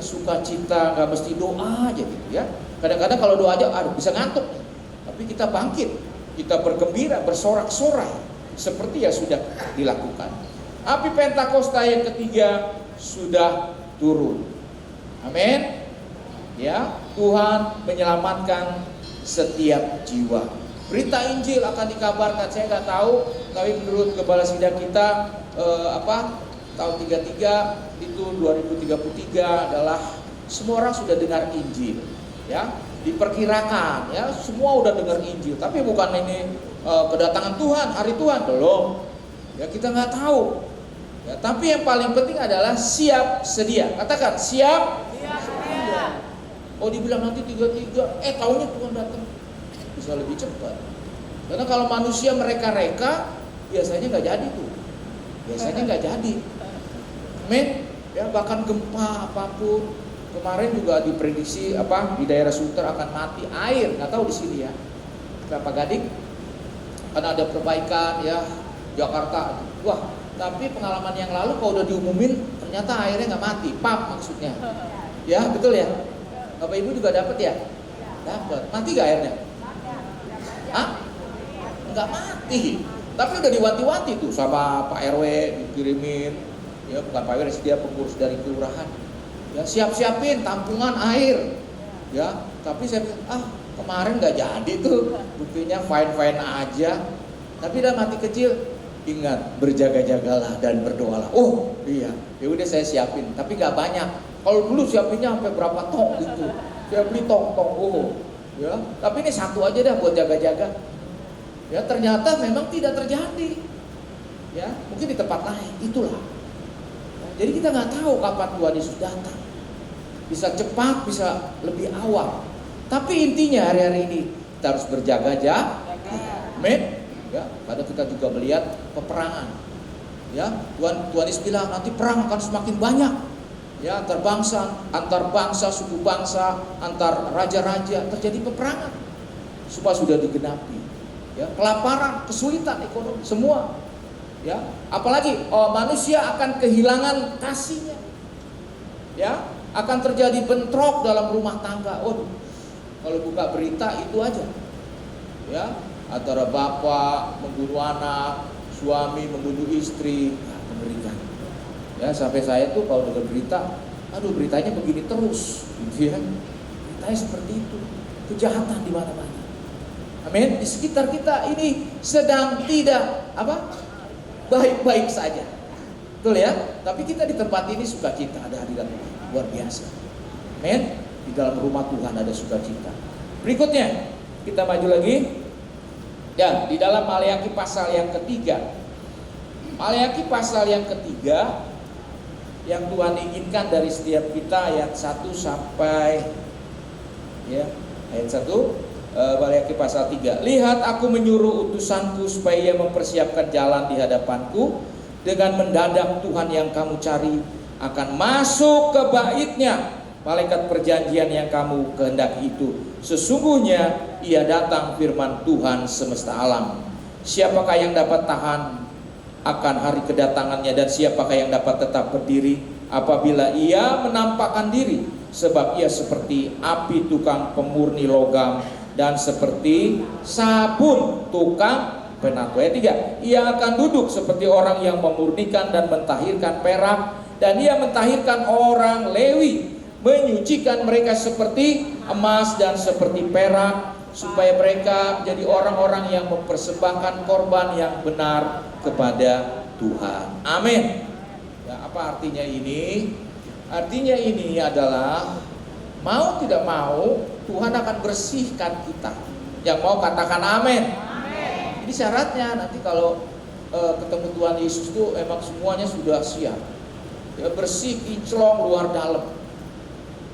sukacita, nggak mesti doa aja gitu ya. Kadang-kadang kalau doa aja bisa ngantuk. Tapi kita bangkit, kita bergembira, bersorak-sorai seperti yang sudah dilakukan. Api Pentakosta yang ketiga sudah turun. Amin. Ya, Tuhan menyelamatkan setiap jiwa. Berita Injil akan dikabarkan. Saya nggak tahu, tapi menurut Gembala Sidang kita tahun 33 itu 2033 adalah semua orang sudah dengar Injil. Ya, diperkirakan ya semua udah dengar Injil. Tapi bukan ini kedatangan Tuhan, hari Tuhan belum. Ya, kita nggak tahu. Ya, tapi yang paling penting adalah siap sedia. Katakan siap. Oh, dibilang nanti 33, tahunnya Tuhan datang bisa lebih cepat. Karena kalau manusia mereka-reka biasanya nggak jadi tuh. Biasanya nggak jadi. Amin. Ya, bahkan gempa apapun. Kemarin juga diprediksi di daerah Sunter akan mati air. Nggak tahu di sini ya. Berapa Gading? Karena ada perbaikan ya Jakarta. Wah, tapi pengalaman yang lalu kalau udah diumumin ternyata airnya nggak mati. PAP maksudnya. Ya, betul ya. Bapak Ibu juga dapat ya? Dapat. Mati gak airnya? Enggak mati. Tapi udah diwanti-wanti tuh sama Pak RW dikirimin. Ya, bukan Pak RW, dia pengurus dari kelurahan. Ya, siap-siapin tampungan air. Ya, tapi saya kemarin nggak jadi tuh. Buktinya fine-fine aja. Tapi dalam hati kecil ingat berjaga-jagalah dan berdoalah. Oh iya, ya udah saya siapin. Tapi nggak banyak. Kalau dulu siapinnya sampai berapa tong gitu. Saya beli tong-tong. Ya, tapi ini satu aja dah buat jaga-jaga. Ya, ternyata memang tidak terjadi. Ya, mungkin di tempat lain. Itulah. Ya, jadi kita nggak tahu kapan Tuhan Yesus datang. Bisa cepat, bisa lebih awal. Tapi intinya hari-hari ini kita harus berjaga-jaga. Amin. Ya, padahal kita juga melihat peperangan. Ya, Tuhan Yesus bilang nanti perang akan semakin banyak. Ya, antar bangsa, suku bangsa, antar raja-raja terjadi peperangan. Supaya sudah digenapi. Ya, kelaparan, kesulitan ekonomi, semua. Ya, apalagi manusia akan kehilangan kasihnya. Ya, akan terjadi bentrok dalam rumah tangga. Kalau buka berita itu aja. Ya, antara bapak membunuh anak, suami membunuh istri, mengerikan. Ya, sampai saya tuh kalau dengar berita, beritanya begini terus, gitu ya. Beritanya seperti itu, kejahatan di mana-mana. Amin. Di sekitar kita ini sedang tidak baik-baik saja, betul ya. Tapi kita di tempat ini sukacita, ada hadirat luar biasa. Amin. Di dalam rumah Tuhan ada sukacita. Berikutnya kita maju lagi. Ya, di dalam Maleakhi pasal yang ketiga. Maleakhi pasal yang ketiga yang Tuhan inginkan dari setiap kita ayat 1 sampai ayat 1. Maleakhi pasal 3. Lihat, aku menyuruh utusanku supaya ia mempersiapkan jalan di hadapanku. Dengan mendadak Tuhan yang kamu cari akan masuk ke baitnya. Malaikat perjanjian yang kamu kehendaki itu, sesungguhnya ia datang, firman Tuhan semesta alam. Siapakah yang dapat tahan akan hari kedatangannya, dan siapakah yang dapat tetap berdiri apabila ia menampakkan diri? Sebab ia seperti api tukang pemurni logam dan seperti sabun tukang penato. Ayat 3. Ia akan duduk seperti orang yang memurnikan dan mentahirkan perak, dan ia mentahirkan orang Lewi, menyucikan mereka seperti emas dan seperti perak, supaya mereka menjadi orang-orang yang mempersembahkan korban yang benar kepada Tuhan. Amin. Ya, apa artinya ini? Artinya ini adalah mau tidak mau Tuhan akan bersihkan kita. Yang mau katakan amin. Amin. Ini syaratnya nanti kalau ketemu Tuhan Yesus itu emang semuanya sudah siap. Ya, bersih, kinclong, luar dalam.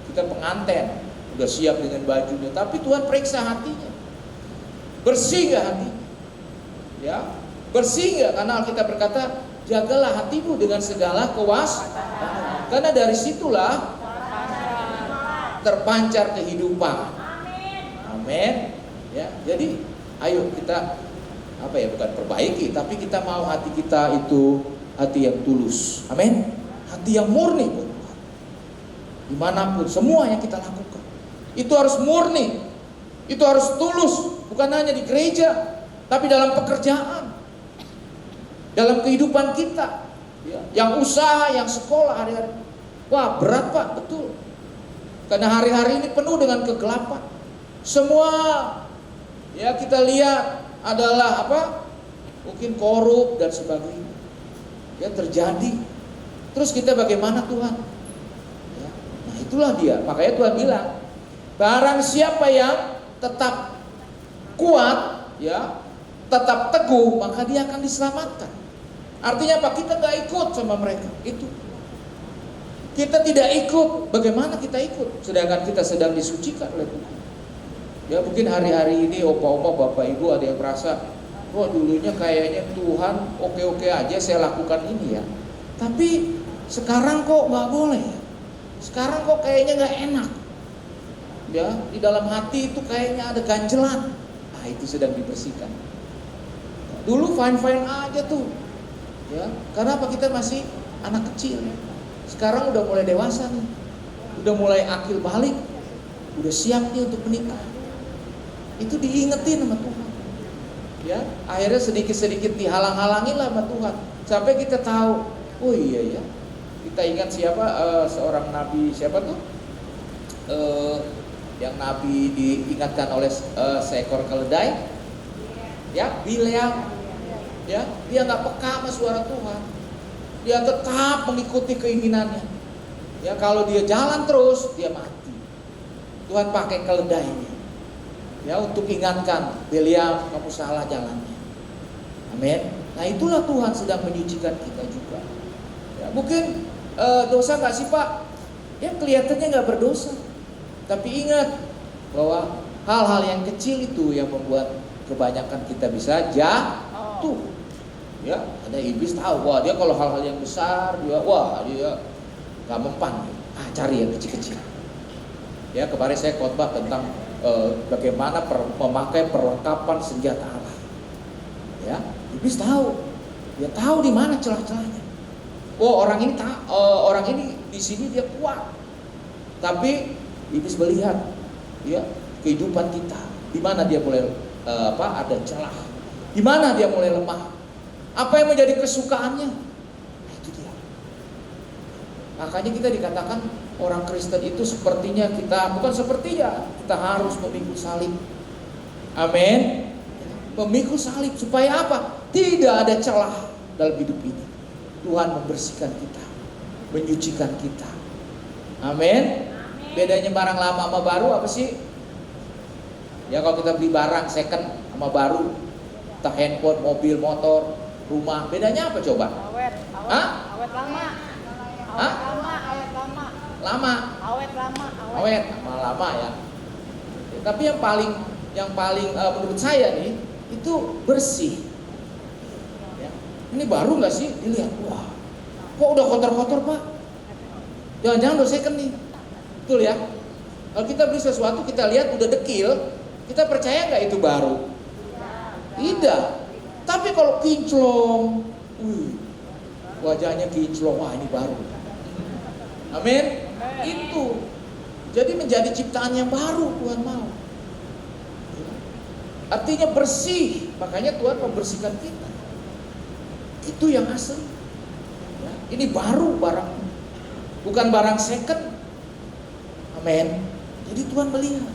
Kita pengantin udah siap dengan bajunya, tapi Tuhan periksa hatinya. Bersih gak hati? Ya, bersih gak? Karena Alkitab berkata, jagalah hatimu dengan segala kewaspadaan. Karena dari situlah terpancar kehidupan. Amin. Ya, jadi Ayo kita bukan perbaiki, tapi kita mau hati kita itu hati yang tulus. Amin. Hati yang murni buat Tuhan. Dimanapun semua yang kita lakukan itu harus murni, itu harus tulus, bukan hanya di gereja, tapi dalam pekerjaan, dalam kehidupan kita, ya. Yang usaha, yang sekolah hari-hari. Wah berat Pak, betul. Karena hari-hari ini penuh dengan kegelapan. Semua ya kita lihat adalah mungkin korup dan sebagainya. Ya terjadi. Terus kita bagaimana Tuhan? Ya, nah itulah dia. Makanya Tuhan bilang, barang siapa yang tetap kuat, ya, tetap teguh, maka dia akan diselamatkan. Artinya apa? Kita nggak ikut sama mereka. Itu. Kita tidak ikut. Bagaimana kita ikut? Sedangkan kita sedang disucikan oleh Tuhan. Ya mungkin hari-hari ini opa-opa, bapak ibu ada yang merasa, wah dulunya kayaknya Tuhan oke-oke aja saya lakukan ini ya. Tapi sekarang kok nggak boleh ya. Sekarang kok kayaknya nggak enak. Ya di dalam hati itu kayaknya ada ganjelan. Nah itu sedang dibersihkan. Dulu fine-fine aja tuh. Ya karena apa? Kita masih anak kecil. Sekarang udah mulai dewasa nih. Udah mulai akil balik. Udah siap nih untuk menikah. Itu diingetin sama Tuhan. Ya, akhirnya sedikit-sedikit dihalang-halangin lah sama Tuhan. Sampai kita tahu, oh iya ya. Kita ingat siapa seorang nabi, siapa tuh? Yang nabi diingatkan oleh seekor keledai. Ya, Bileam. Ya, dia nggak peka sama suara Tuhan. Dia tetap mengikuti keinginannya. Ya, kalau dia jalan terus, dia mati. Tuhan pakai keledainya. Ya, untuk ingatkan, Bileam, kamu salah jalannya. Amin. Nah itulah Tuhan sedang menyucikan kita juga. Ya, mungkin dosa nggak sih Pak? Ya kelihatannya nggak berdosa. Tapi ingat bahwa hal-hal yang kecil itu yang membuat kebanyakan kita bisa jatuh. Ya, ada iblis tahu, wah dia kalau hal-hal yang besar dia nggak mempan. Cari yang kecil-kecil. Ya kemarin saya khotbah tentang bagaimana memakai perlengkapan senjata Allah. Ya, iblis tahu. Dia tahu di mana celah-celahnya. Oh, orang ini di sini dia kuat. Tapi iblis melihat ya kehidupan kita, di mana dia mulai ada celah. Di mana dia mulai lemah. Apa yang menjadi kesukaannya? Nah, itu dia. Makanya kita dikatakan orang Kristen itu sepertinya kita harus memikul salib. Amin. Memikul salib supaya apa? Tidak ada celah dalam hidup ini. Tuhan membersihkan kita, menyucikan kita. Amin. Bedanya barang lama sama baru apa sih? Ya kalau kita beli barang second sama baru, entah handphone, mobil, motor, rumah, bedanya apa coba? Awet lama. Hah? Lama. Awet sama lama ya. Tapi yang paling menurut saya nih itu bersih. Ya. Ini baru nggak sih? Dilihat, wah, kok udah kotor-kotor Pak? Jangan-jangan udah second nih. Betul ya? Kalau kita beli sesuatu kita lihat udah dekil, kita percaya nggak itu baru? Tidak. Tapi kalau kinclong, wajahnya kinclong, wah ini baru. Amin. Itu jadi menjadi ciptaan yang baru Tuhan mau. Artinya bersih, makanya Tuhan membersihkan kita. Itu yang asli. Ya, ini baru barang, bukan barang second. Amin. Jadi Tuhan melihat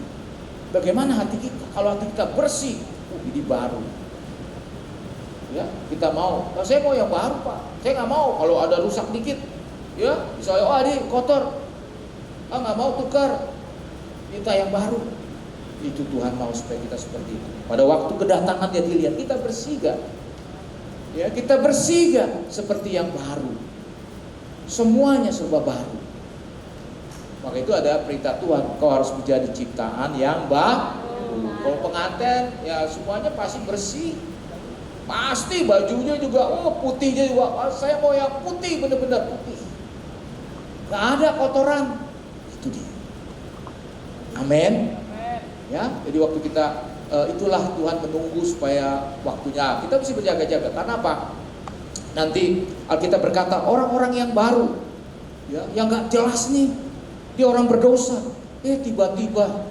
bagaimana hati kita. Kalau hati kita bersih, ini baru. Ya, kita mau. Nah, saya mau yang baru Pak. Saya nggak mau kalau ada rusak dikit. Ya, misalnya ini kotor. Nggak mau tukar. Minta yang baru. Itu Tuhan mau supaya kita seperti itu. Pada waktu kedatangan dia dilihat kita bersih gak? Ya, kita bersih gak seperti yang baru. Semuanya serba baru. Maka itu ada perintah Tuhan, kau harus menjadi ciptaan yang baru. Kalau pengantin ya semuanya pasti bersih. Pasti bajunya juga putihnya juga. Saya mau yang putih, benar-benar putih. Gak ada kotoran. Itu dia. Amin. Ya, jadi waktu kita itulah Tuhan menunggu supaya waktunya kita mesti berjaga-jaga. Karena apa? Nanti Alkitab berkata orang-orang yang baru, ya, yang nggak jelas nih, dia orang berdosa, tiba-tiba,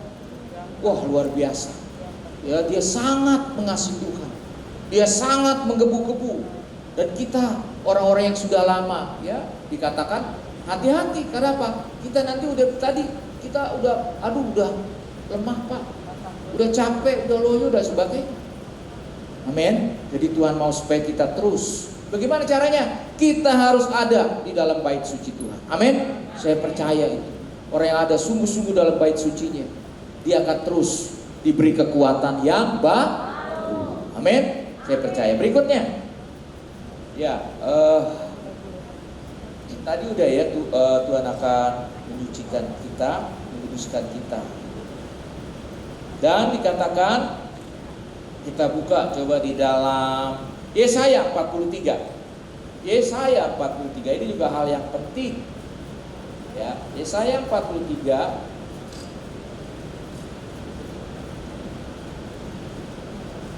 wah luar biasa. Ya, dia sangat mengasihi Tuhan, dia sangat menggebu-gebu. Dan kita orang-orang yang sudah lama, ya, dikatakan hati-hati. Karena apa? Kita nanti kita udah lemah Pak, udah capek, udah loyo, udah sebagainya. Amin. Jadi Tuhan mau supaya kita terus. Bagaimana caranya? Kita harus ada di dalam bait suci Tuhan. Amin. Saya percaya itu. Orang yang ada sungguh-sungguh dalam bait sucinya, dia akan terus diberi kekuatan yang baru. Amin. Saya percaya. Berikutnya, ya, tadi udah ya, Tuhan akan menyucikan kita, menguduskan kita. Dan dikatakan, kita buka coba di dalam Yesaya 43. Yesaya 43 ini juga hal yang penting. Ya, Yesaya 43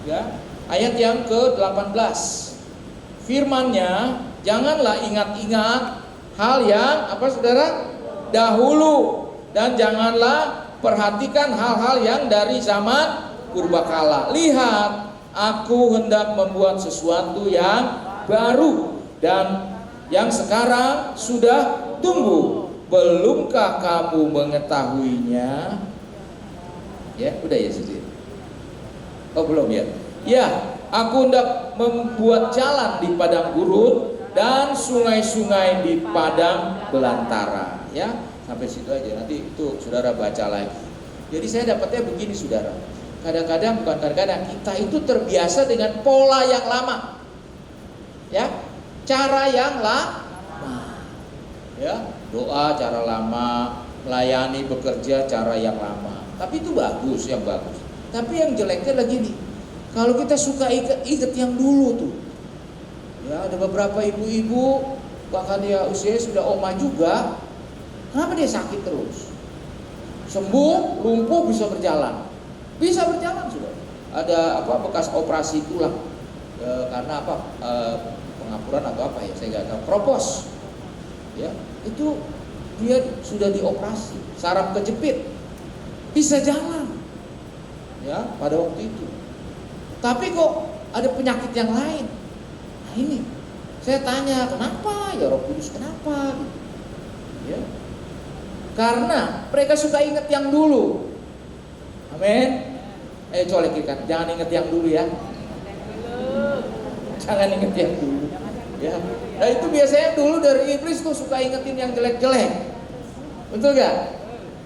ya, ayat yang ke-18. Firman-Nya, janganlah ingat-ingat hal yang apa Saudara? Dahulu, dan janganlah perhatikan hal-hal yang dari zaman purbakala. Lihat, aku hendak membuat sesuatu yang baru dan yang sekarang sudah tumbuh. Belumkah kamu mengetahuinya? Ya, udah ya sedih. Oh belum ya? Ya, aku hendak membuat jalan di padang gurun dan sungai-sungai di padang belantara. Ya, sampai situ aja. Nanti itu Saudara baca lagi. Jadi saya dapatnya begini Saudara. Kadang-kadang kita itu terbiasa dengan pola yang lama, ya, cara yang lama, ya, doa cara lama, melayani bekerja cara yang lama. Tapi itu bagus, yang bagus. Tapi yang jeleknya lagi nih, kalau kita suka ikat yang dulu tuh, ya, ada beberapa ibu-ibu bahkan dia usia sudah oma juga, kenapa dia sakit terus? Sembuh, lumpuh, bisa berjalan. Bisa berjalan sudah. Ada bekas operasi tulang karena pengapuran atau apa ya, saya nggak tahu. Kropos, ya, itu dia sudah dioperasi, saraf kejepit, bisa jalan, ya, pada waktu itu. Tapi kok ada penyakit yang lain. Nah ini, saya tanya kenapa ya Roh Kudus, kenapa? Ya, karena mereka suka ingat yang dulu. Amin. Colekikan, jangan ingat yang dulu ya. Jangan ingat yang dulu. Ya. Nah itu biasanya dulu dari iblis tuh suka ingetin yang jelek-jelek. Betul gak?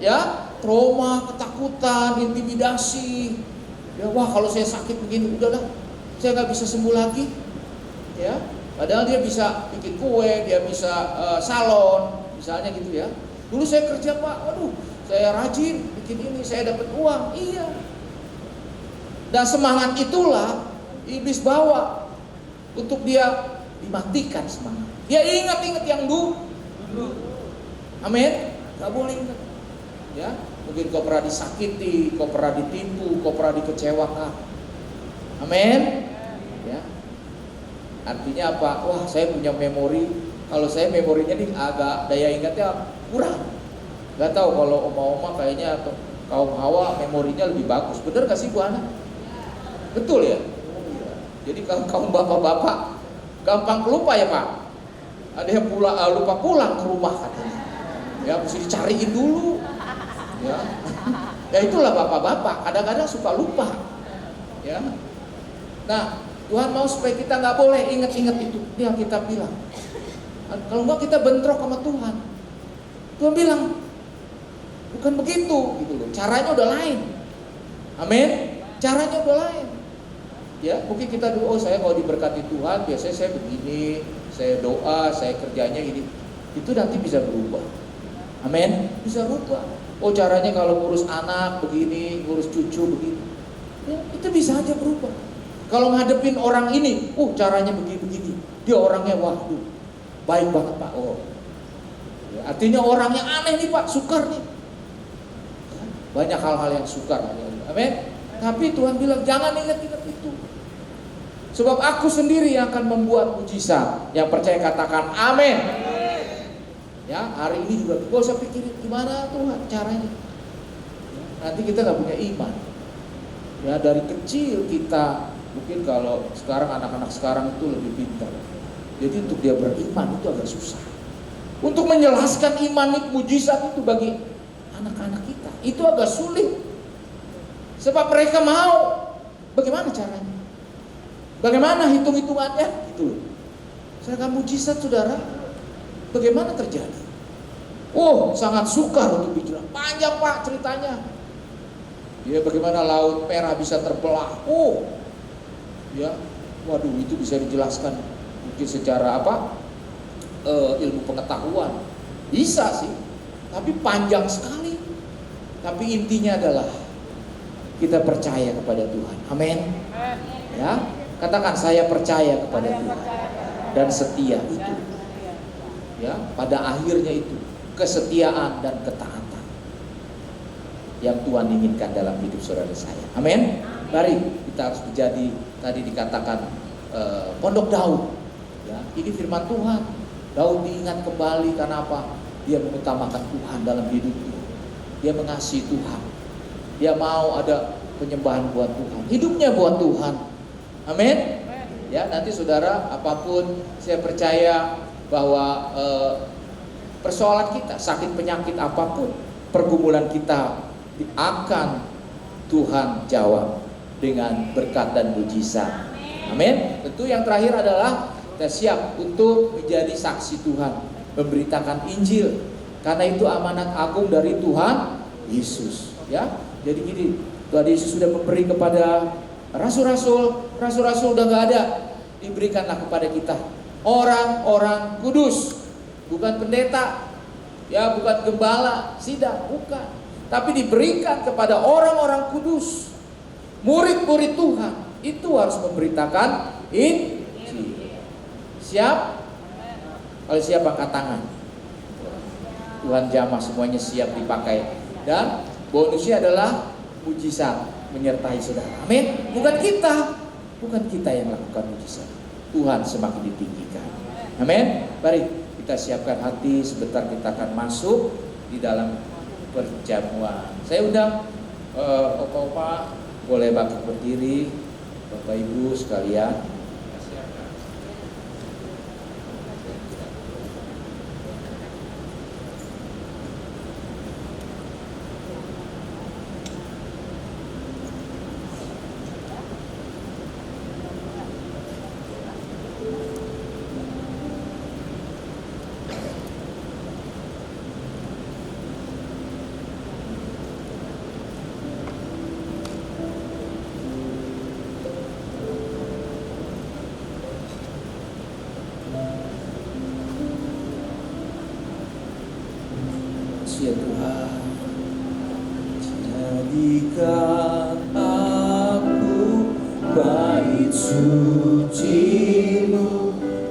Ya, trauma, ketakutan, intimidasi. Ya, wah kalau saya sakit begini, udahlah, saya nggak bisa sembuh lagi. Ya, padahal dia bisa bikin kue, dia bisa salon, misalnya gitu ya. Dulu saya kerja Pak, waduh, saya rajin bikin ini, saya dapat uang. Iya. Dan semangat itulah iblis bawa untuk dia dimatikan semangat. Dia ingat-ingat yang dulu. Amin. Gak boleh ingat. Ya, mungkin kau pernah disakiti, kau pernah ditipu, kau pernah dikecewakan. Amin. Ya. Artinya apa? Wah, saya punya memori. Kalau saya memorinya nih agak daya ingatnya kurang. Gak tahu kalau oma-oma kayaknya atau kaum Hawa memorinya lebih bagus. Bener gak sih Bu Ana? Betul ya? Jadi kalau kaum bapak-bapak gampang lupa ya Pak. Ada yang lupa pulang ke rumah katanya. Ya mesti dicariin dulu. Ya, ya itulah bapak-bapak. Kadang-kadang suka lupa. Ya. Nah Tuhan mau supaya kita nggak boleh ingat-ingat itu. Dia kita bilang. Kalau nggak kita bentrok sama Tuhan. Tuhan bilang bukan begitu gitu loh. Caranya udah lain. Amin. Caranya udah lain. Ya, mungkin kita dulu, oh saya kalau diberkati Tuhan, biasanya saya begini, saya doa, saya kerjanya ini. Itu nanti bisa berubah. Amin. Bisa berubah. Oh caranya kalau ngurus anak begini, ngurus cucu begini. Ya, itu bisa aja berubah. Kalau ngadepin orang ini, caranya begini-begini. Dia orangnya waduh, baik banget Pak. Oh. Ya, artinya orang yang aneh nih Pak, sukar nih. Banyak hal-hal yang sukar. Amin. Tapi Tuhan bilang jangan ingat-ingat itu. Sebab aku sendiri yang akan membuat mujizat. Yang percaya katakan amin. Ya, hari ini juga gak usah pikirin gimana Tuhan caranya. Nanti kita gak punya iman. Ya, dari kecil kita, mungkin kalau sekarang anak-anak sekarang itu lebih pintar. Jadi untuk dia beriman itu agak susah. Untuk menjelaskan iman itu mujizat itu bagi anak-anak kita itu agak sulit. Sebab mereka mau, bagaimana caranya? Bagaimana hitung-hitungannya? Gitu. Sedangkan mujizat saudara, bagaimana terjadi? Oh, sangat sukar untuk bicara. Panjang Pak ceritanya. Ya, bagaimana laut merah bisa terbelah? Oh, ya, waduh itu bisa dijelaskan mungkin secara apa? Ilmu pengetahuan. Bisa sih, tapi panjang sekali. Tapi intinya adalah kita percaya kepada Tuhan. Amin. Ya, katakan saya percaya kepada Tuhan dan setia itu. Ya, pada akhirnya itu kesetiaan dan ketaatan yang Tuhan inginkan dalam hidup saudara saya. Amin. Mari kita harus menjadi tadi dikatakan pondok Daud. Ya, ini firman Tuhan. Daud diingat kembali karena apa? Dia mengutamakan Tuhan dalam hidupnya. Dia mengasihi Tuhan. Dia mau ada penyembahan buat Tuhan. Hidupnya buat Tuhan. Amin. Ya, nanti saudara apapun saya percaya bahwa persoalan kita, sakit penyakit apapun, pergumulan kita akan Tuhan jawab dengan berkat dan mujizat. Amin. Tentu yang terakhir adalah kita siap untuk menjadi saksi Tuhan, memberitakan Injil, karena itu amanat agung dari Tuhan Yesus. Ya, jadi gini, Tuhan Yesus sudah memberi kepada rasul-rasul udah nggak ada, diberikanlah kepada kita orang-orang kudus, bukan pendeta, ya bukan gembala, sidang, bukan, tapi diberikan kepada orang-orang kudus, murid-murid Tuhan, itu harus memberitakan Injil. Siap? Kalau siap angkat tangan. Tuhan jamah semuanya siap dipakai. Dan bonusnya adalah mujizat menyertai saudara. Amin. Bukan kita yang lakukan mujizat. Tuhan semakin ditinggikan. Amin. Mari kita siapkan hati, sebentar kita akan masuk di dalam perjamuan. Saya undang opa-opa boleh bangkit berdiri, Bapak Ibu sekalian. Ya Tuhan, jadikan aku bait suci-Mu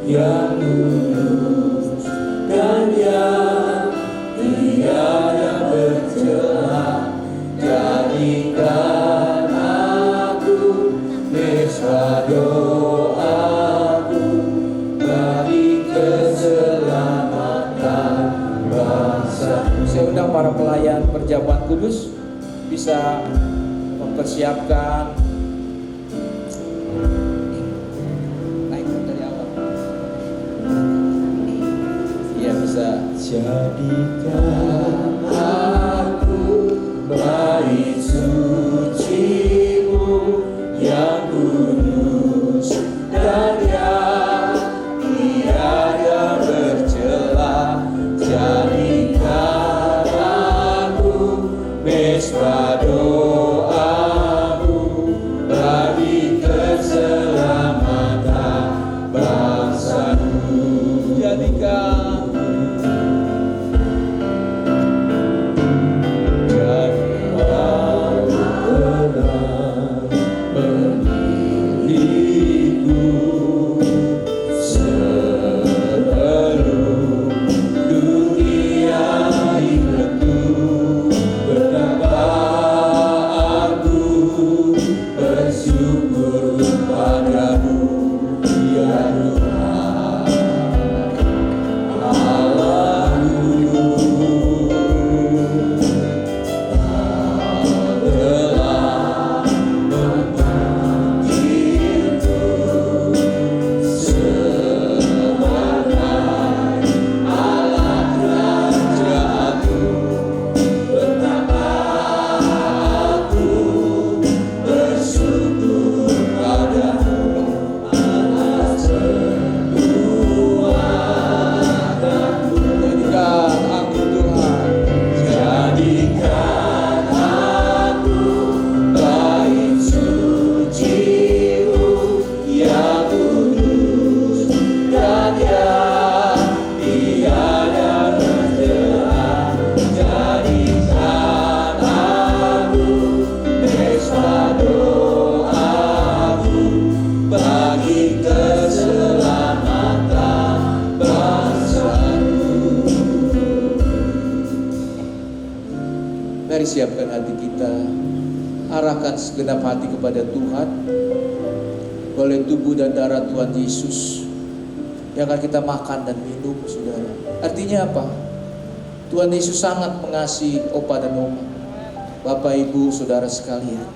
yang lurus dan yang tiada bercela. Jadikan aku mesra doaku bagi keselamatan bangsa. Saya undang para pelayan perjamuan kudus bisa mempersiapkan naik dari awal. Iya bisa. Jadikan aku bait suci-Mu yang kudus dan yang tiada bercela. Jadikan mesra doamu bagi keselamatan bangsaku. Jadikan aku benar berdiri siapkan hati kita, arahkan segenap hati kepada Tuhan. Oleh tubuh dan darah Tuhan Yesus yang akan kita makan dan minum, saudara. Artinya apa? Tuhan Yesus sangat mengasihi opa dan oma, Bapak Ibu saudara sekalian.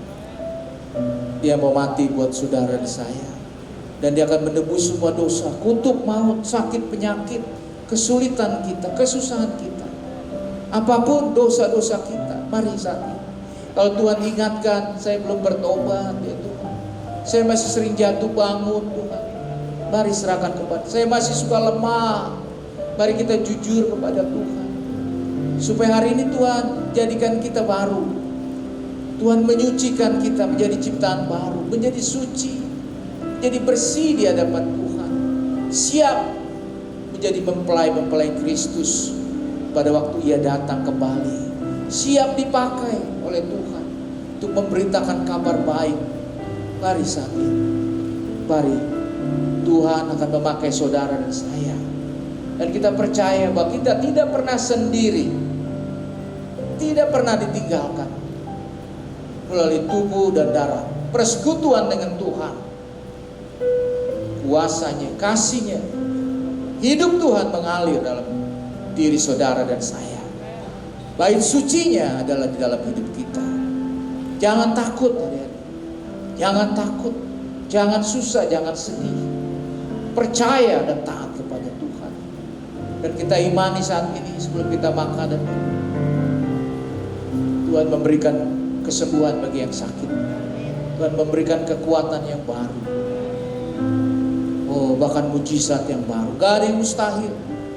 Dia mau mati buat saudara dan saya, dan dia akan menebus semua dosa, kutuk maut, sakit, penyakit, kesulitan kita, kesusahan kita, apapun dosa-dosa kita. Mari saat ini, kalau Tuhan ingatkan, saya belum bertobat ya Tuhan, saya masih sering jatuh bangun Tuhan, mari serahkan kepada saya, masih suka lemah. Mari kita jujur kepada Tuhan, supaya hari ini Tuhan jadikan kita baru. Tuhan menyucikan kita menjadi ciptaan baru, menjadi suci, jadi bersih di hadapan Tuhan, siap menjadi mempelai-mempelai Kristus pada waktu Ia datang kembali, siap dipakai oleh Tuhan untuk memberitakan kabar baik. Mari saat ini, mari Tuhan akan memakai saudara dan saya, dan kita percaya bahwa kita tidak pernah sendiri, tidak pernah ditinggalkan. Melalui tubuh dan darah, persekutuan dengan Tuhan, kuasanya, kasihnya, hidup Tuhan mengalir dalam diri saudara dan saya. Bait sucinya adalah di dalam hidup kita. Jangan takut, adik-adik. Jangan takut, jangan susah, jangan sedih. Percaya dan taat kepada Tuhan. Dan kita imani saat ini sebelum kita makan dan minum, Tuhan memberikan kesembuhan bagi yang sakit. Tuhan memberikan kekuatan yang baru. Oh, bahkan mujizat yang baru. Gak ada yang mustahil,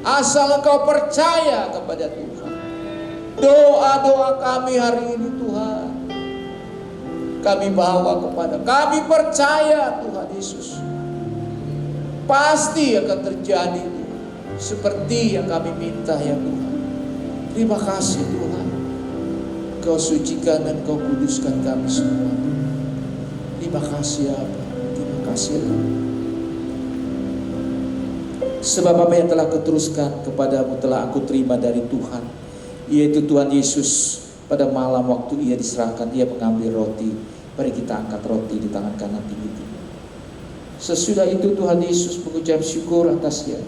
asal engkau percaya kepada Tuhan. Doa-doa kami hari ini Tuhan, kami bawa kepada, kami percaya Tuhan Yesus, pasti akan terjadi seperti yang kami minta ya Tuhan. Terima kasih Tuhan, Kau sucikan dan Kau kuduskan kami semua. Terima kasih Bapa, terima kasih. Sebab apa yang telah Kuteruskan kepadamu telah Aku terima dari Tuhan, yaitu Tuhan Yesus pada malam waktu Ia diserahkan, Ia mengambil roti. Mari kita angkat roti di tangan kanan tinggi. Sesudah itu Tuhan Yesus mengucap syukur atasnya.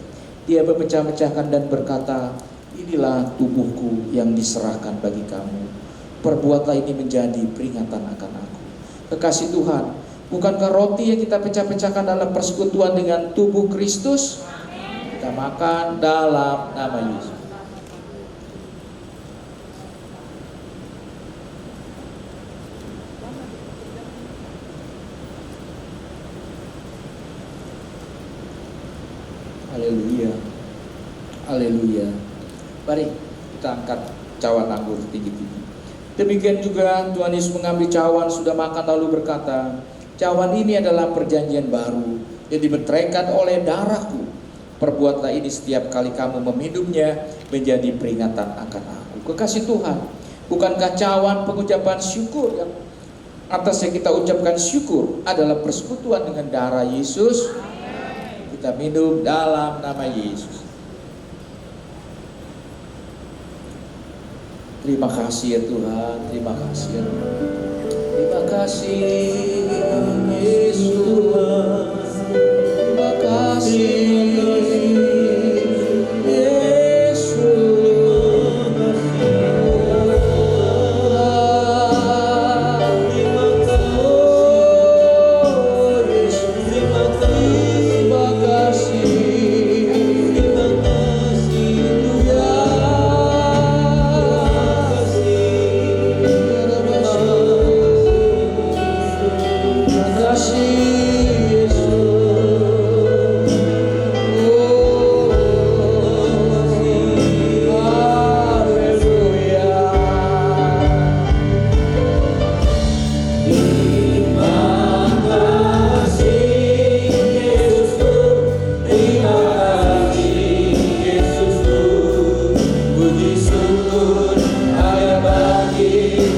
Dia memecah-mecahkan dan berkata, inilah tubuhku yang diserahkan bagi kamu. Perbuatlah ini menjadi peringatan akan Aku. Kekasih Tuhan, bukankah roti yang kita pecah-pecahkan dalam persekutuan dengan tubuh Kristus? Kita makan dalam nama Yesus. Haleluya, haleluya. Mari kita angkat cawan anggur tinggi-tinggi. Demikian juga Tuhan Yesus mengambil cawan, sudah makan lalu berkata, cawan ini adalah perjanjian baru yang dimeteraikan oleh darahku. Perbuatlah ini setiap kali kamu meminumnya menjadi peringatan akan Aku. Kekasih Tuhan, bukankah cawan pengucapan syukur yang atasnya kita ucapkan syukur adalah persekutuan dengan darah Yesus? Kita minum dalam nama Yesus. Terima kasih ya Tuhan, terima kasih ya Tuhan. Terima kasih Yesus, terima kasih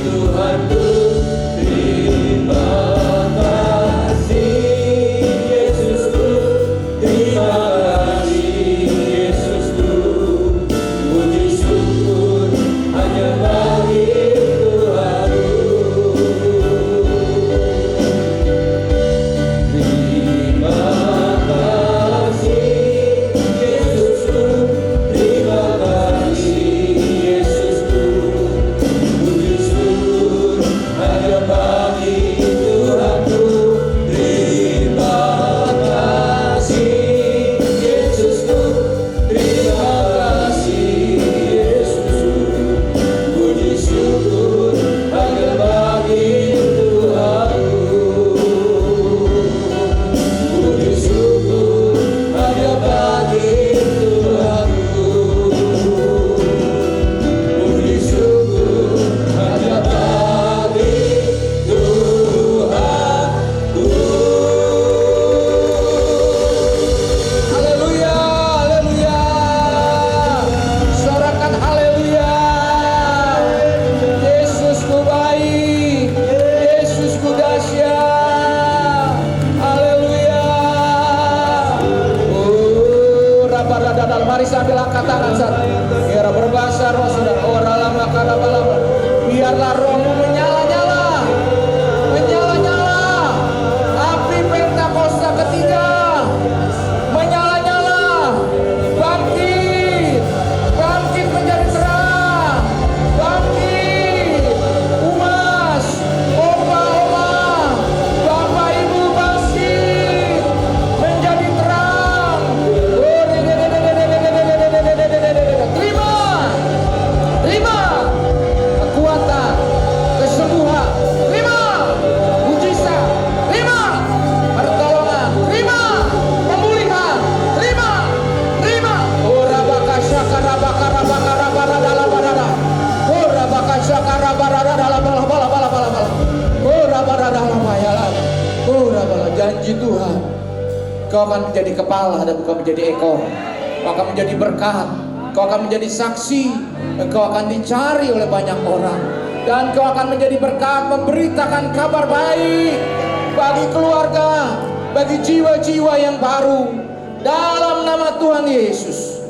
Tuhanku, terima kasih. Mari sambil angkat tangan saat biar berbahasa roh saudara. Ora lama kada balaba. Biarlah rohmu menyala-nyala. Menyala-nyala. Api Pentakosta ketiga. Menyala-nyala. Bangkit. Bangkit menjadi terang. Bangkit. Umas. Oma-oma. Bapak Ibu bangkit. Menjadi terang. Terima. Terima. Kekuatan. Kesembuhan. Terima. Mujizat. Terima. Pertolongan. Terima. Pemulihan. Terima. Terima. Ora bakasya karabakara bakara dalam barada. Ora bakasya karabara dalam bala. Ora barada dalam bayalan. Ora bala janji Tuhan. Kau akan menjadi kepala dan bukan menjadi ekor. Kau akan menjadi berkat. Kau akan menjadi saksi. Engkau akan dicari oleh banyak orang. Dan kau akan menjadi berkat, memberitakan kabar baik bagi keluarga, bagi jiwa-jiwa yang baru. Dalam nama Tuhan Yesus.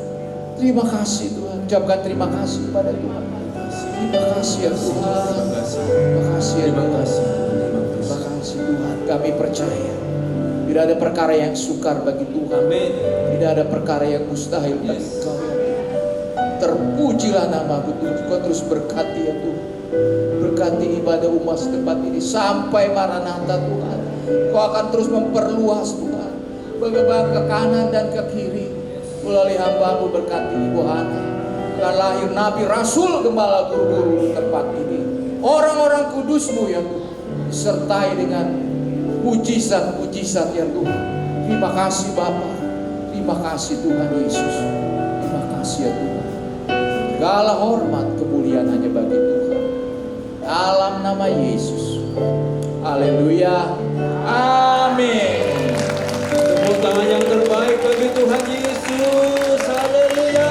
Terima kasih Tuhan. Ucapkan terima kasih kepada Tuhan. Terima kasih ya Tuhan. Terima kasih ya Tuhan. Terima kasih Tuhan. Kami percaya tidak ada perkara yang sukar bagi Tuhan. Tidak ada perkara yang mustahil bagi Kau. Terpujilah nama-Mu Tuhan. Kau terus berkati ya Tuhan. Berkati ibadah umat setempat ini sampai Maranatha Tuhan. Kau akan terus memperluas Tuhan. Bergerak ke kanan dan ke kiri. Melalui hamba-Mu berkati Ibu Hana. Dan lahir Nabi Rasul Gembala Guru-guru di tempat ini. Orang-orang kudus-Mu ya Tuhan. Disertai dengan mujizat-mujizat ya Tuhan. Terima kasih Bapa. Terima kasih Tuhan Yesus. Terima kasih ya Tuhan. Segala hormat kemuliaan hanya bagi Tuhan. Dalam nama Yesus. Haleluya. Amin. Tepuk tangan yang terbaik bagi Tuhan Yesus. Haleluya.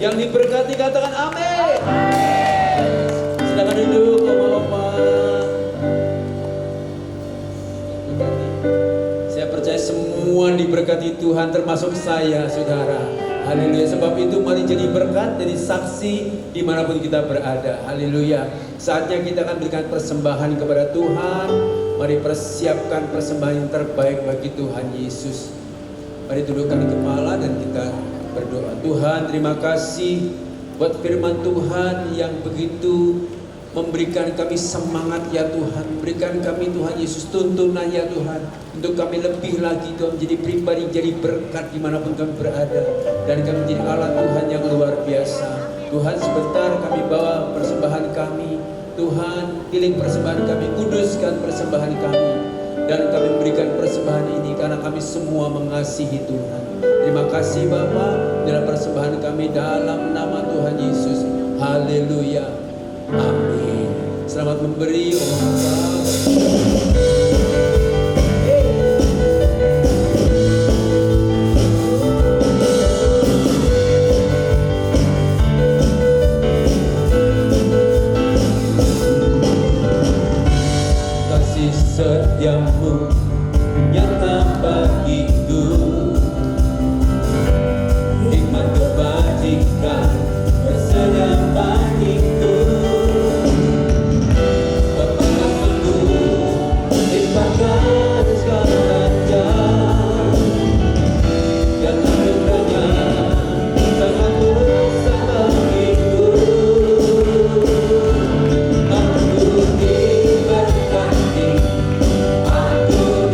Yang diberkati katakan amin. Silakan duduk oma-oma. Saya percaya semua diberkati Tuhan termasuk saya saudara. Haleluya. Sebab itu mari jadi berkat, jadi saksi dimanapun kita berada. Haleluya. Saatnya kita akan berikan persembahan kepada Tuhan. Mari persiapkan persembahan yang terbaik bagi Tuhan Yesus. Mari tundukkan kepala dan kita berdoa. Tuhan, terima kasih buat firman Tuhan yang begitu memberikan kami semangat ya Tuhan. Berikan kami Tuhan Yesus tuntunan ya Tuhan. Untuk kami lebih lagi Tuhan menjadi pribadi, jadi berkat dimanapun kami berada. Dan kami menjadi alat Tuhan yang luar biasa. Tuhan sebentar kami bawa persembahan kami. Tuhan pilih persembahan kami, kuduskan persembahan kami. Dan kami berikan persembahan ini karena kami semua mengasihi Tuhan. Terima kasih Bapa dalam persembahan kami dalam nama Tuhan Yesus. Haleluya. Amin. Selamat memberi kasih setiamu nyata bagiku, hikmat kebajikan bersedia bagiku. Aku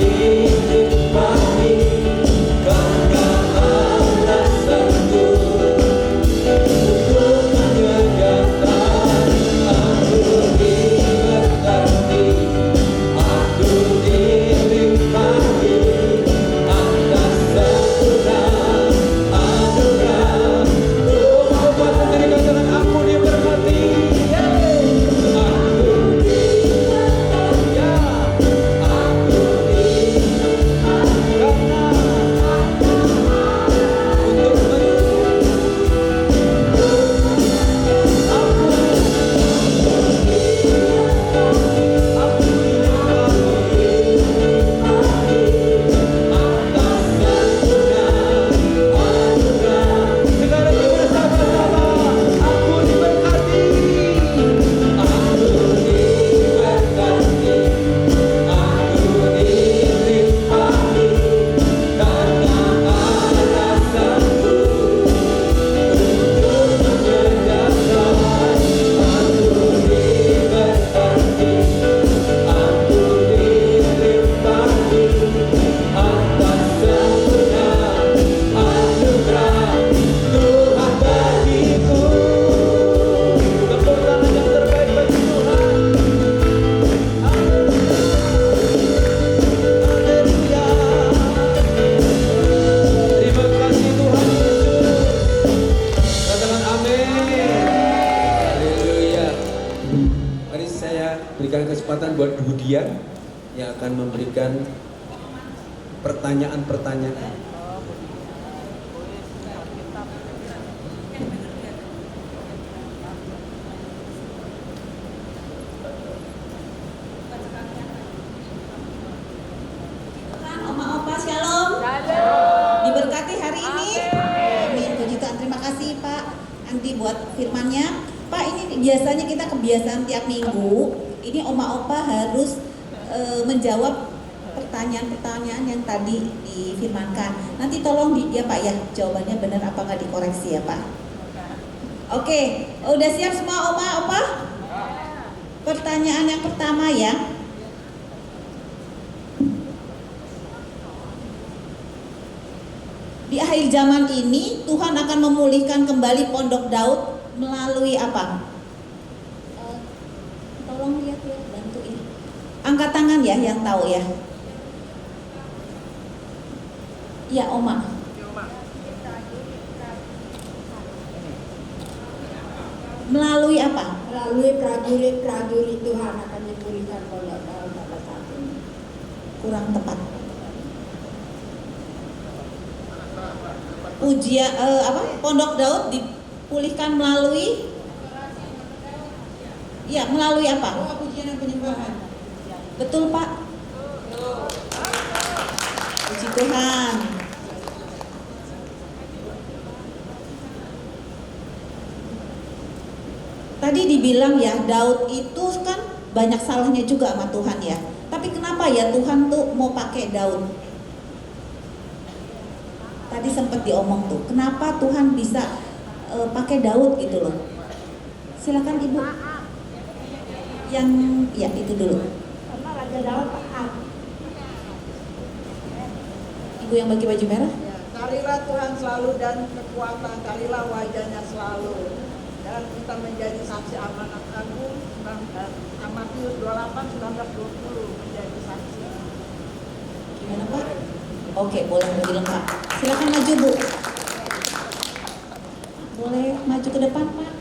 berikan kesempatan buat Bu Dian yang akan memberikan pertanyaan-pertanyaan. Oma Opa Shalom. Diberkati hari ini. Amin. Puji Tuhan. Terima kasih Pak Andi buat firmannya. Pak, ini biasanya kita kebiasaan tiap minggu. Ini Oma Opa harus menjawab pertanyaan-pertanyaan yang tadi difirmankan. Nanti tolong ya Pak ya, jawabannya benar apa nggak dikoreksi ya Pak. Oke, udah siap semua Oma Opa? Pertanyaan yang pertama ya. Di akhir zaman ini Tuhan akan memulihkan kembali Pondok Daud melalui apa? Tolong lihat ya, bantuin. Angkat tangan ya yang tahu ya. Ya Oma. Melalui apa? Melalui prajurit-prajurit Tuhan akan dipulihkan Pondok Daud pada saat ini. Kurang tepat. Ujian Pondok Daud dipulihkan melalui ya melalui apa? Pujian dan penyembahan. Betul Pak. Puji Tuhan. Tadi dibilang ya Daud itu kan banyak salahnya juga sama Tuhan ya. Tapi kenapa ya Tuhan tuh mau pakai Daud? Tadi sempat diomong tuh, kenapa Tuhan bisa pakai Daud gitu loh. Silakan Ibu. Yang ya itu dulu. Karena Raja Daud taat. Ibu yang bagi baju merah. Ya, carilah Tuhan selalu dan kekuatan, carilah wajahnya selalu. Dan kita menjadi saksi amanat agung, Matius 28, 19, 20 menjadi saksi. Gimana Pak? Oke, boleh lebih lengkap. Silakan maju Bu. Boleh maju ke depan Pak.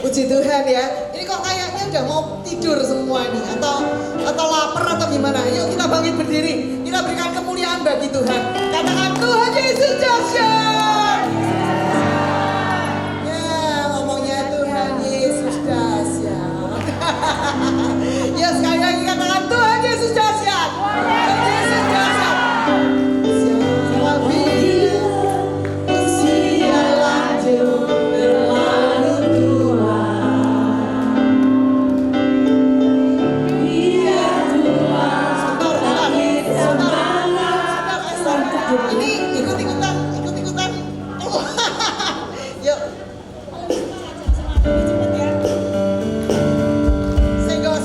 Puji Tuhan ya. Ini kok kayaknya udah mau tidur semua nih, atau lapar atau gimana? Yuk kita bangkit berdiri. Kita berikan kemuliaan bagi Tuhan. Katakan Tuhan Yesus dahsyat. Ya, ngomongnya Tuhan Yesus dahsyat. Ya sekali lagi katakan Tuhan Yesus dahsyat. Tuhan Yesus dahsyat. Siapa bila usia lanjut berlalu tua, biar Tuhan langit semangat. Ini ikut-ikutan. Yuk. Senggol.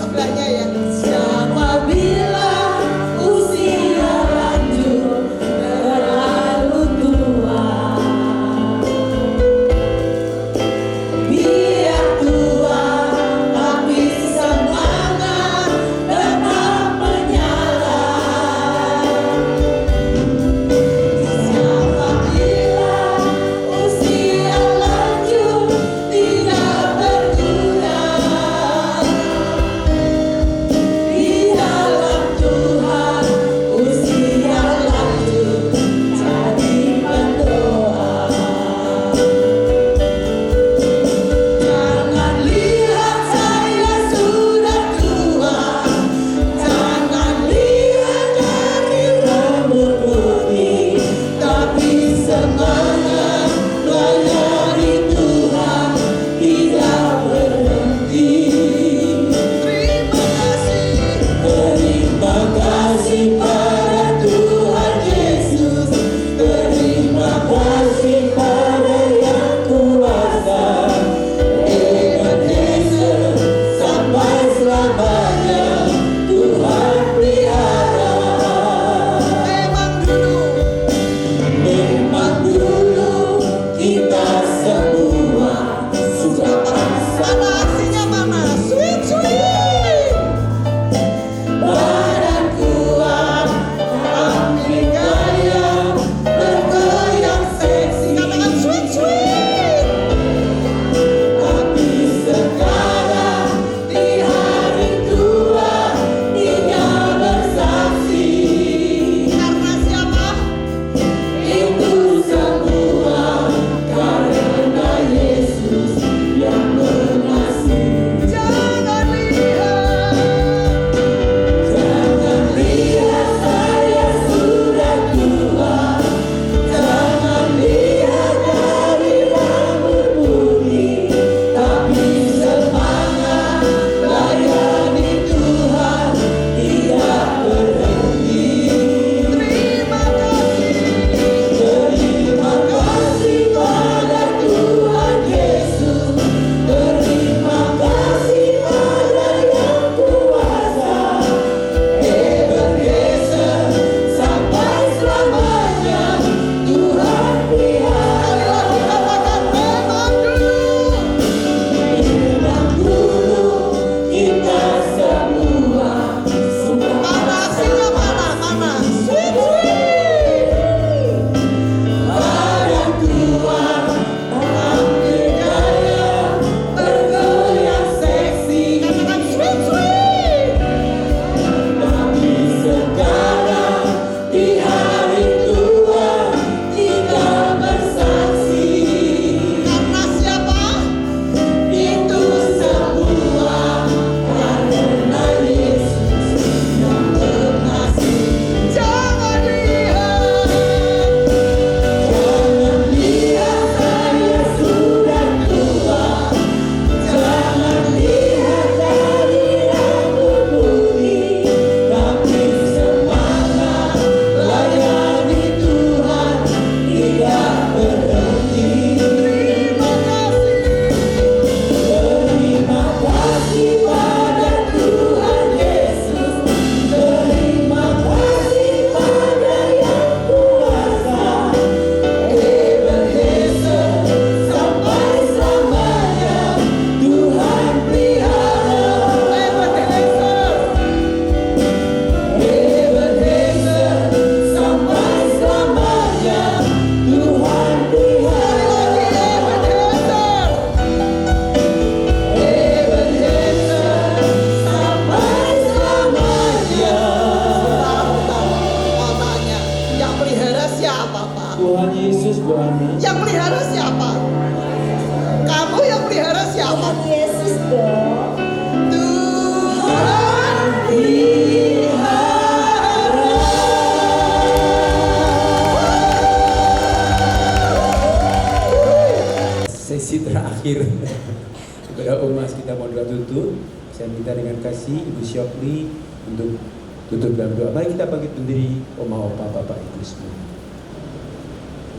Pada Mas kita mau doa tutup. Saya minta dengan kasih Ibu Syokri untuk tutup dalam doa. Mari kita bangkit berdiri, Oma, Opa, Bapak, Ibu semua.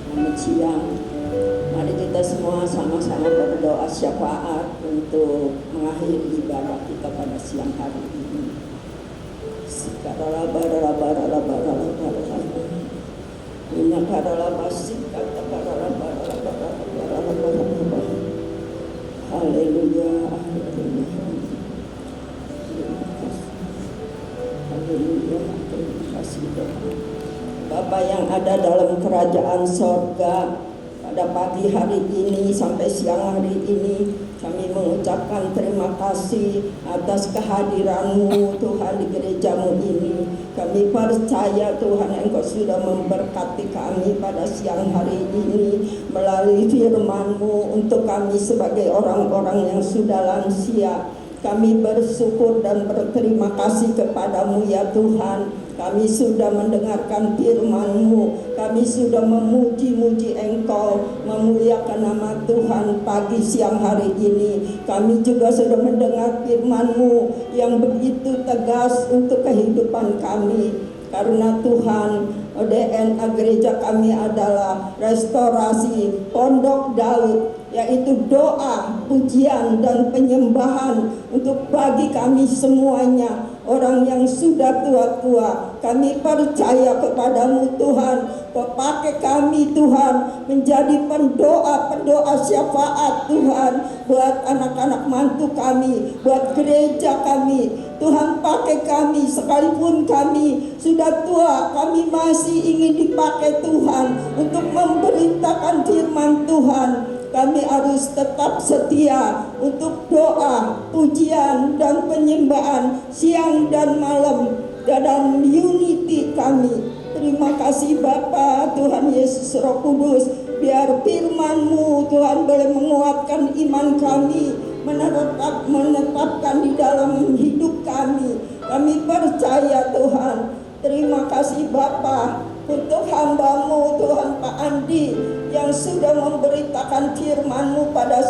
Selamat siang. Mari kita semua sama-sama berdoa syafaat untuk mengakhiri ibadah kita pada siang hari ini. Haleluya, haleluya, terima kasih Tuhan. Bapa yang ada dalam kerajaan sorga, pada pagi hari ini sampai siang hari ini kami mengucapkan terima kasih atas kehadiran-Mu Tuhan di gereja-Mu ini. Kami percaya Tuhan Engkau sudah memberkati kami pada siang hari ini melalui firman-Mu untuk kami sebagai orang-orang yang sudah lansia. Kami bersyukur dan berterima kasih kepadamu ya Tuhan. Kami sudah mendengarkan firman-Mu, kami sudah memuji-muji Engkau, memuliakan nama Tuhan pagi siang hari ini. Kami juga sudah mendengar firman-Mu yang begitu tegas untuk kehidupan kami. Karena Tuhan, DNA gereja kami adalah restorasi Pondok Daud, yaitu doa, pujian, dan penyembahan untuk bagi kami semuanya, orang yang sudah tua-tua. Kami percaya kepadamu Tuhan, Kau pakai kami Tuhan menjadi pendoa syafaat Tuhan buat anak-anak mantu kami, buat gereja kami. Tuhan pakai kami sekalipun kami sudah tua, kami masih ingin dipakai Tuhan untuk memberitakan firman Tuhan. Kami harus tetap setia untuk doa, pujian, dan penyembahan siang dan malam dalam unity kami. Terima kasih Bapa, Tuhan Yesus Roh Kudus. Biar firman-Mu Tuhan boleh menguatkan iman kami, menetapkan di dalam hidup kami. Kami percaya Tuhan. Terima kasih Bapa untuk hamba-Mu Tuhan Pak Andi yang sudah memberitakan firman-Mu pada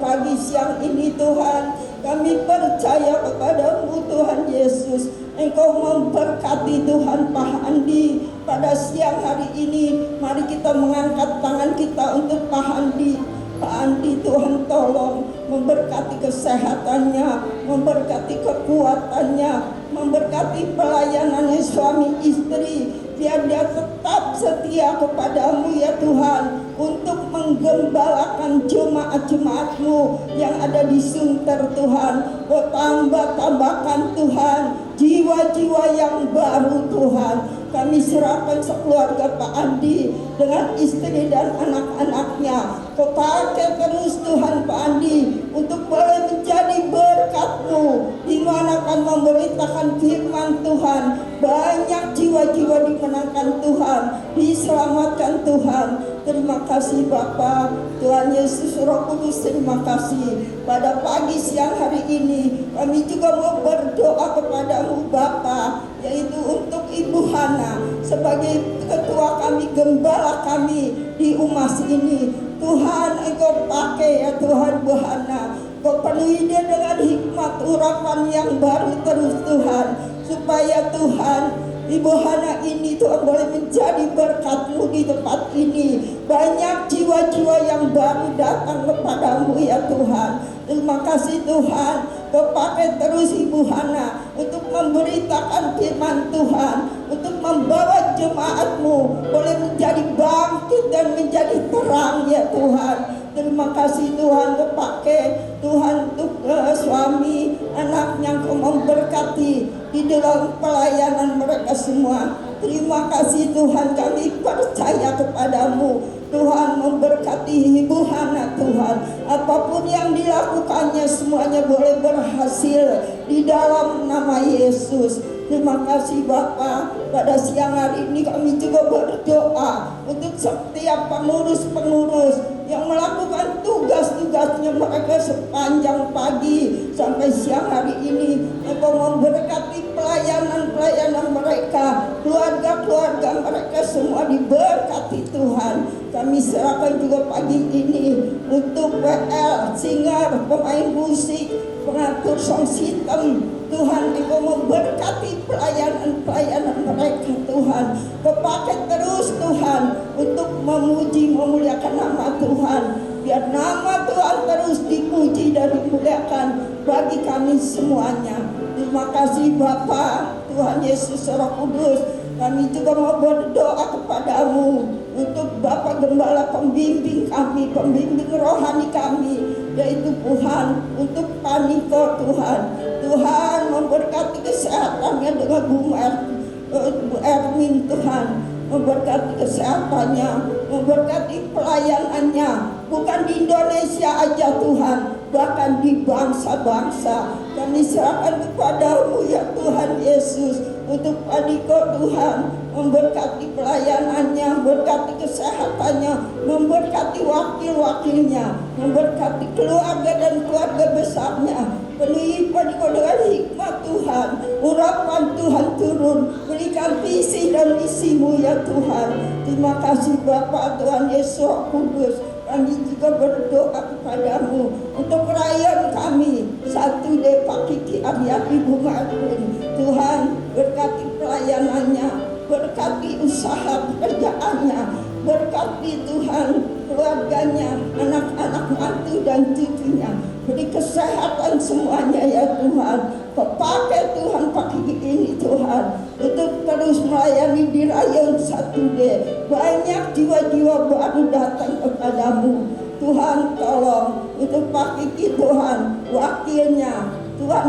pagi siang ini Tuhan. Kami percaya kepada-Mu Tuhan Yesus. Engkau memberkati Tuhan Pak Andi pada siang hari ini. Mari kita mengangkat tangan kita untuk Pak Andi. Pak Andi Tuhan tolong memberkati kesehatannya, memberkati kekuatannya, memberkati pelayanannya suami istri. Biar dia tetap setia kepadamu ya Tuhan, untuk menggembalakan jemaat-jemaat-Mu yang ada di Sunter Tuhan. Kau tambahkan Tuhan jiwa-jiwa yang baru Tuhan. Kami serahkan sekeluarga Pak Andi dengan istri dan anak-anaknya. Kau pakai terus Tuhan Pak Andi untuk boleh menjadi berkat-Mu, di mana akan memberitakan firman Tuhan. Banyak jiwa-jiwa dimenangkan Tuhan, diselamatkan Tuhan. Terima kasih Bapa, Tuhan Yesus Roh Kudus, terima kasih. Pada pagi siang hari ini kami juga mau berdoa kepada-Mu Bapa, yaitu untuk Ibu Hana sebagai ketua kami, gembala kami di UMAS ini. Tuhan Engkau pakai ya Tuhan Bu Hana, Kau penuhi dia dengan hikmat urapan yang baru terus Tuhan, supaya Tuhan Ibu Hana ini Tuhan boleh menjadi berkat-Mu di tempat ini. Banyak jiwa-jiwa yang baru datang kepadamu ya Tuhan. Terima kasih Tuhan. Kau pakai terus Ibu Hana untuk memberitakan firman Tuhan, untuk membawa jemaat-Mu boleh menjadi bangkit dan menjadi terang ya Tuhan. Terima kasih Tuhan, Kau pakai Tuhan untuk suami anaknya, Kau memberkati di dalam pelayanan mereka semua. Terima kasih Tuhan, kami percaya kepadamu. Tuhan memberkati Ibu Hana Tuhan. Apapun yang dilakukannya semuanya boleh berhasil di dalam nama Yesus. Terima kasih Bapa. Pada siang hari ini kami juga berdoa untuk setiap pengurus-pengurus yang melakukan tugas-tugasnya mereka sepanjang pagi sampai siang hari ini. Engkau memberkati pelayanan-pelayanan mereka, keluarga-keluarga mereka semua diberkati Tuhan. Kami serahkan juga pagi ini untuk WL, singer, pemain musik, pengatur sound system. Tuhan, Engkau memberkati pelayanan-pelayanan mereka Tuhan. Kepakai terus Tuhan untuk memuji, memuliakan nama Tuhan. Biar nama Tuhan terus dipuji dan dimuliakan bagi kami semuanya. Terima kasih Bapa, Tuhan Yesus Roh Kudus. Kami juga mau berdoa kepadamu untuk Bapak Gembala pembimbing kami, pembimbing rohani kami, yaitu Tuhan untuk Paniko Tuhan. Tuhan memberkati kesehatannya dengan Bu Ermin Tuhan. Memberkati kesehatannya, memberkati pelayanannya, bukan di Indonesia aja Tuhan, bahkan di bangsa-bangsa. Kami serahkan kepadamu ya Tuhan Yesus, untuk Paniko Tuhan, memberkati pelayanannya, memberkati kesehatannya, memberkati wakil-wakilnya, memberkati keluarga dan keluarga besarnya. Penuhi Paniko dengan hikmat Tuhan, urapan Tuhan turun, berikan visi dan misimu ya Tuhan. Terima kasih Bapa Tuhan Yesus Roh Kudus. Kami juga berdoa kepadamu untuk rayon kami, satu Pak Kiki Aryati Bumatun. Tuhan berkati pelayanannya, berkati usaha pekerjaannya, berkati Tuhan keluarganya, anak-anak mantu dan cucunya. Beri kesehatan semuanya ya Tuhan. Pakai Tuhan pagi ini Tuhan untuk terus melayani di rayon 1D. Banyak jiwa-jiwa baru datang kepadamu. Tuhan tolong untuk pagi Tuhan wakilnya, Tuhan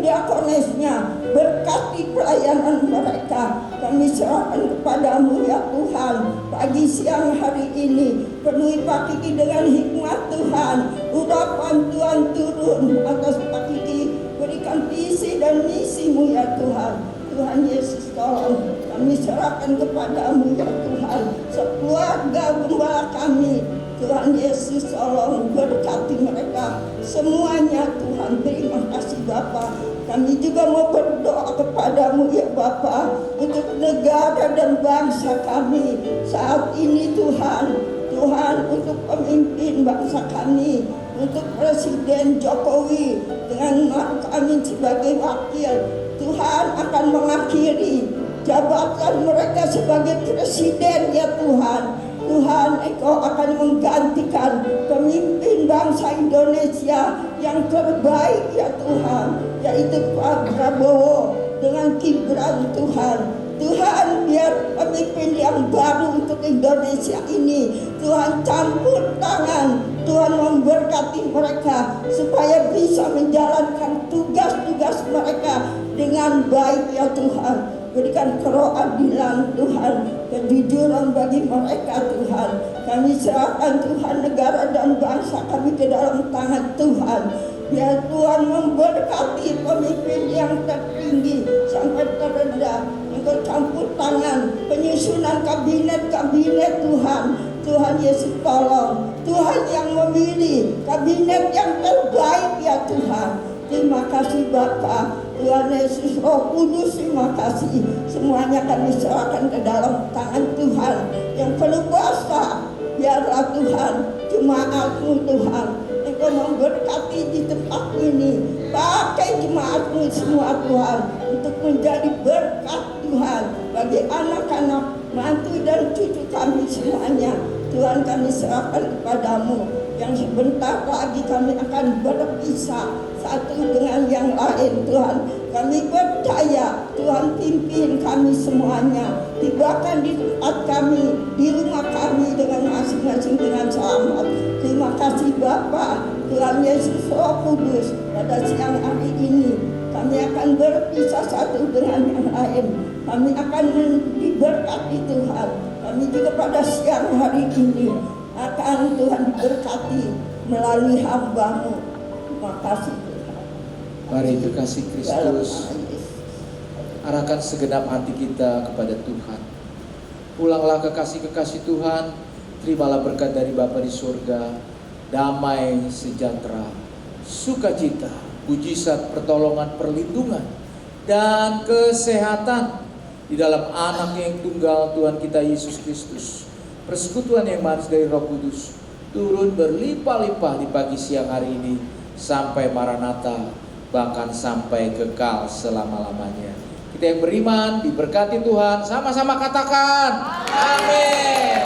diakonesnya, berkati pelayanan mereka. Kami serahkan kepadamu ya Tuhan. Pagi siang hari ini penuhi Pak Kiki dengan hikmat Tuhan. Urapan Tuhan turun atas Pak Kiki. Berikan visi dan misimu ya Tuhan. Tuhan Yesus tolong. Kami serahkan kepadamu ya Tuhan. Sekeluarga gembala kami, Tuhan Yesus tolong berkati mereka semuanya Tuhan. Terima kasih Bapa. Kami juga mau berdoa kepadamu ya Bapa, untuk negara dan bangsa kami saat ini Tuhan. Tuhan untuk pemimpin bangsa kami, untuk Presiden Jokowi dengan kami sebagai wakil. Tuhan akan mengakhiri jabatan mereka sebagai presiden ya Tuhan. Tuhan, Engkau akan menggantikan pemimpin bangsa Indonesia yang terbaik ya Tuhan, yaitu Pak Prabowo dengan Gibran Tuhan. Tuhan, biar pemimpin yang baru untuk Indonesia ini, Tuhan campur tangan, Tuhan memberkati mereka supaya bisa menjalankan tugas-tugas mereka dengan baik ya Tuhan. Berikan keadilan Tuhan, kejujuran bagi mereka Tuhan. Kami serahkan Tuhan negara dan bangsa kami ke dalam tangan Tuhan. Biar Tuhan memberkati pemimpin yang tertinggi sampai terendah. Engkau campur tangan penyusunan kabinet-kabinet Tuhan. Tuhan Yesus tolong. Tuhan yang memilih kabinet yang terbaik ya Tuhan. Terima kasih Bapa. Tuhan Yesus Roh Kudus, terima kasih. Semuanya kami serahkan ke dalam tangan Tuhan yang penuh kuasa. Biarlah Tuhan, jemaat-Mu Tuhan, Engkau memberkati di tempat ini. Pakai jemaat-Mu semua Tuhan untuk menjadi berkat Tuhan bagi anak-anak, mantu dan cucu kami semuanya. Tuhan, kami serahkan kepadamu. Yang sebentar lagi kami akan berpisah satu dengan yang lain Tuhan. Kami percaya Tuhan pimpin kami semuanya. Tibakan di tempat kami, di rumah kami dengan masing-masing dengan selamat. Terima kasih Bapa. Tuhan Yesus Roh Kudus, pada siang hari ini kami akan berpisah satu dengan yang lain. Kami akan diberkati Tuhan. Kami juga pada siang hari ini akan Tuhan diberkati melalui hamba-Mu. Terima kasih Tuhan. Mari kekasih Kristus, arahkan segenap hati kita kepada Tuhan. Pulanglah kekasih-kekasih Tuhan, terimalah berkat dari Bapa di surga, damai, sejahtera, sukacita, mujizat, pertolongan, perlindungan dan kesehatan di dalam anak yang tunggal Tuhan kita Yesus Kristus. Persekutuan yang manis dari Roh Kudus turun berlimpah-limpah di pagi siang hari ini sampai Maranatha, bahkan sampai kekal selama-lamanya. Kita yang beriman diberkati Tuhan, sama-sama katakan amin.